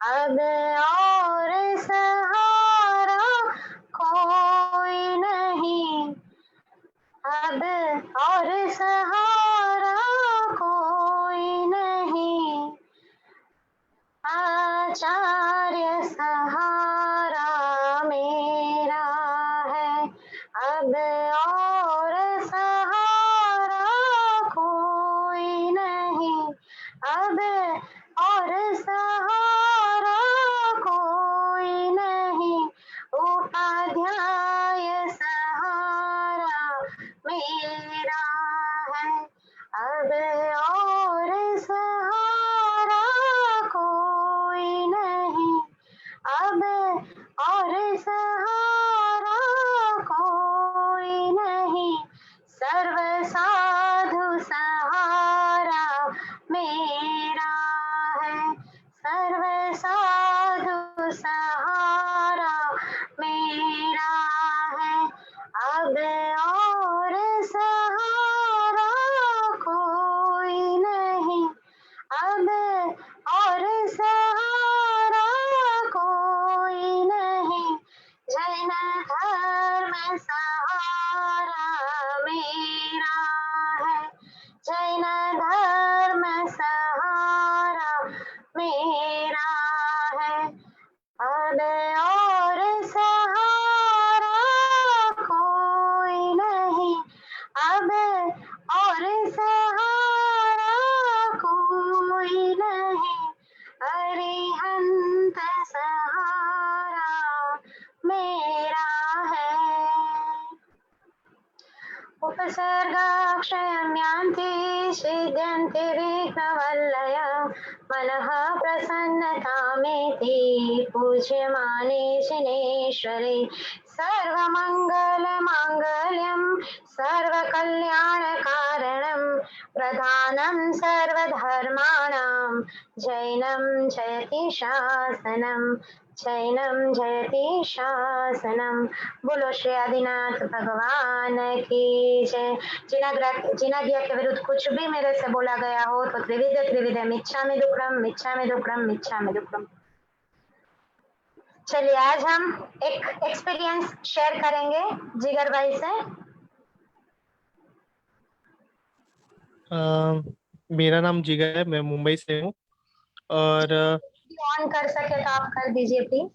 अब और सहारा कोई नहीं, अब और सहारा कोई नहीं, आचार्य सहारा मेरा है, अब और सहारा कोई नहीं, अब और सहारा कोई नहीं, उपाध्याय सहारा मेरा है, अब और सहारा कोई नहीं, अब और सहारा कोई नहीं, सर्व साधु सहारा मेरा है, सर्व साधु सहारा मेरा है, अब और सहारा कोई नहीं, अब और सहारा कोई नहीं, जैन धर्म सहारा मेरा है, जैन धर्म सहारा मेरा है, अब और सहारा कोई नहीं, अब और सहारा कोई नहीं, अरिहंत सहारा मेरा है, उपसर्गाक्षयं यान्ति सिद्ध्यन्ति विघ्नवल्लय, मनः प्रसन्नतामेति पूज्यमाने शनेश्वरे, सर्वमङ्गलमाङ्गल्यं सर्वकल्याणकारणं प्रधानं सर्वधर्माणां जैनं जयति शासनं, जैनं जयति शासनम। बोलो श्री आदिनाथ भगवान की जय। जिनाज्ञा के विरुद्ध कुछ भी मेरे से बोला गया हो तो त्रिविध मिच्छामि दुक्कडम मिच्छामि दुक्कडम मिच्छामि दुक्कडम। चलिए आज हम एक एक्सपीरियंस शेयर करेंगे जिगर भाई से। मेरा नाम जिगर है, मैं मुंबई से हूँ और ऑन कर सके तो आप कर दीजिए प्लीज।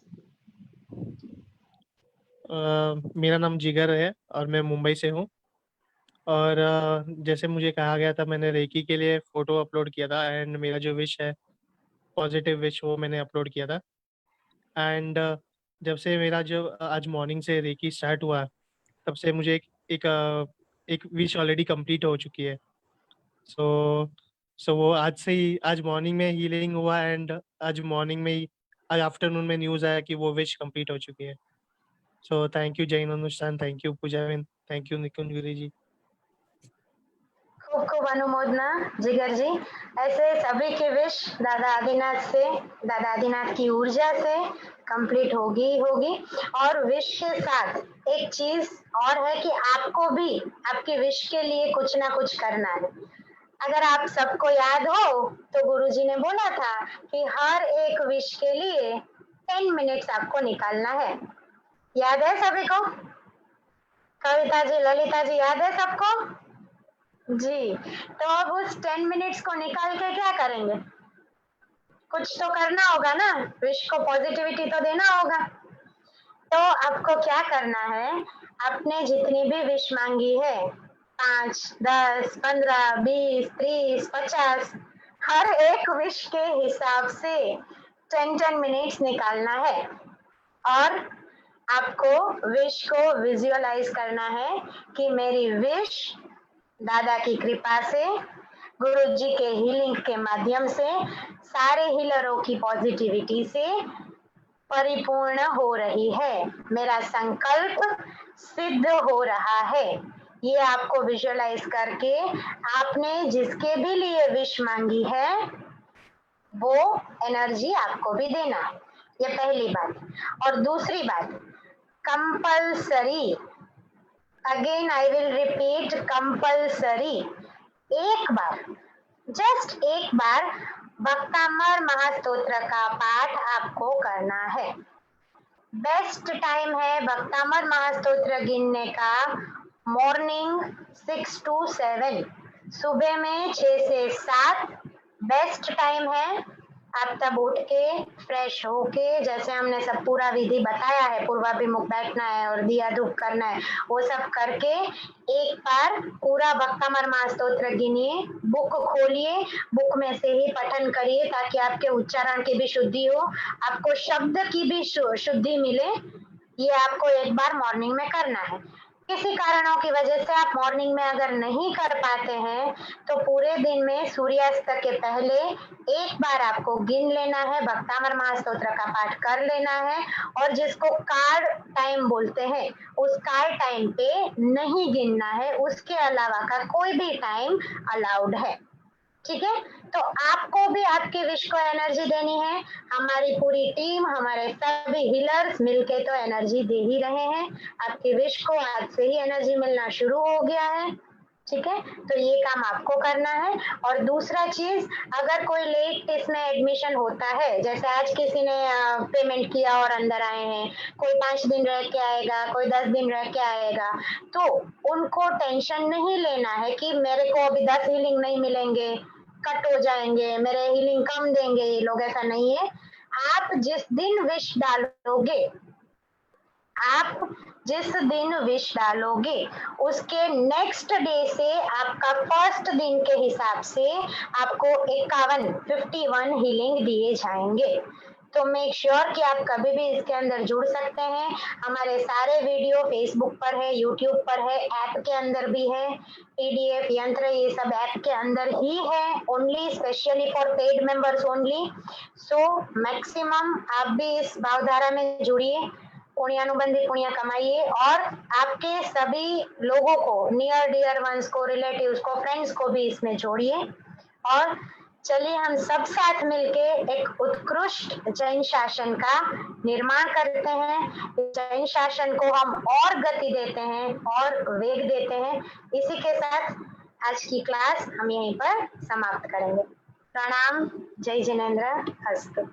मेरा नाम जिगर है और मैं मुंबई से हूँ और जैसे मुझे कहा गया था मैंने रेकी के लिए फ़ोटो अपलोड किया था एंड मेरा जो विश है पॉजिटिव विश वो मैंने अपलोड किया था एंड जब से मेरा जो आज मॉर्निंग से रेकी स्टार्ट हुआ तब से मुझे एक विश ऑलरेडी कंप्लीट हो चुकी है। सो वो आज से ही आज मॉर्निंग में हीलिंग हुआ एंड आज मॉर्निंग में ही आज आफ्टरनून में न्यूज़ आया कि वो विश कंप्लीट हो चुकी है। सो थैंक यू जैन अनुष्ठान, थैंक यू पूजाविन, थैंक यू निकुंज गिरी जी। खूब खूब अनुमोदना जिगर जी। ऐसे सभी की विश दादा आदिनाथ से, दादा आदिनाथ की ऊर्जा से कंप्लीट होगी होगी। और विश के साथ एक चीज और है कि आपको भी आपकी विश के लिए कुछ ना कुछ करना है। अगर आप सबको याद हो तो गुरुजी ने बोला था कि हर एक विश के लिए 10 मिनट्स आपको निकालना है। याद है सभी को? कविता जी, ललिता जी, याद है सबको जी? तो अब उस 10 मिनट्स को निकाल के क्या करेंगे? कुछ तो करना होगा ना, विश को पॉजिटिविटी तो देना होगा। तो आपको क्या करना है, आपने जितनी भी विश मांगी है 5, 10, 15, 20, 30, 50, हर एक विश के हिसाब से 10 मिनट्स निकालना है और आपको विश को विजुअलाइज करना है कि मेरी विश दादा की कृपा से, गुरु जी के हीलिंग के माध्यम से, सारे हीलरों की पॉजिटिविटी से परिपूर्ण हो रही है। मेरा संकल्प सिद्ध हो रहा है। ये आपको विजुअलाइज करके आपने जिसके भी लिए विश मांगी है वो एनर्जी आपको भी देना है। ये पहली बात। और दूसरी बात, compulsory, again I will repeat, compulsory, एक बार, जस्ट एक बार भक्तामर महास्तोत्र का पाठ आपको करना है। बेस्ट टाइम है भक्तामर महास्तोत्र गिनने का मॉर्निंग 6 to 7, सुबह में 6 से 7 बेस्ट टाइम है। आप तब उठ के फ्रेश होके, जैसे हमने सब पूरा विधि बताया है, पूर्वाभिमुख बैठना है और दिया धूप करना है, वो सब करके एक बार पूरा भक्तामर महास्तोत्र गिनिए, बुक खोलिए, बुक में से ही पठन करिए ताकि आपके उच्चारण की भी शुद्धि हो, आपको शब्द की भी शुद्धि मिले। ये आपको एक बार मॉर्निंग में करना है। किसी कारणों की वजह से आप मॉर्निंग में अगर नहीं कर पाते हैं तो पूरे दिन में सूर्यास्त के पहले एक बार आपको गिन लेना है, भक्तामर महास्तोत्र का पाठ कर लेना है, और जिसको कार्ड टाइम बोलते हैं उस कार्ड टाइम पे नहीं गिनना है, उसके अलावा का कोई भी टाइम अलाउड है। ठीक है, तो आपको भी आपके विश को एनर्जी देनी है। हमारी पूरी टीम, हमारे सभी हीलर्स मिलके तो एनर्जी दे ही रहे हैं। आपके विश को आज से ही एनर्जी मिलना शुरू हो गया है। ठीक है, तो ये काम आपको करना है। और दूसरा चीज, अगर कोई लेट इसमें एडमिशन होता है, जैसे आज किसी ने पेमेंट किया और अंदर आए हैं, कोई 5 दिन रह के आएगा, कोई 10 दिन रह के आएगा, तो उनको टेंशन नहीं लेना है कि मेरे को अभी 10 हीलिंग नहीं मिलेंगे, कट हो जाएंगे, मेरे हीलिंग कम देंगे ये लोग, ऐसा नहीं है। आप जिस दिन विश डालोगे, आप जिस दिन विश डालोगे उसके नेक्स्ट डे से आपका फर्स्ट दिन के हिसाब से आपको 51 हीलिंग दिए जाएंगे। तो मेक श्योर कि आप कभी भी इसके अंदर जुड़ सकते हैं। हमारे सारे वीडियो फेसबुक पर है, यूट्यूब पर है, ऐप के अंदर भी है, पीडीएफ यंत्र ये सब ऐप के अंदर ही है, only specially for paid members only. So maximum आप भी इस भावधारा में जुड़िए, पुण्यानुबंधी पुण्य कमाइए, और आपके सभी लोगों को, नियर डियर वंस को, रिलेटिव्स को, फ्रेंड्स को भी इसमें जोड़िए। और चलिए हम सब साथ मिलके एक उत्कृष्ट जैन शासन का निर्माण करते हैं। जैन शासन को हम और गति देते हैं और वेग देते हैं। इसी के साथ आज की क्लास हम यहीं पर समाप्त करेंगे। प्रणाम, जय जिनेंद्र, अस्तु।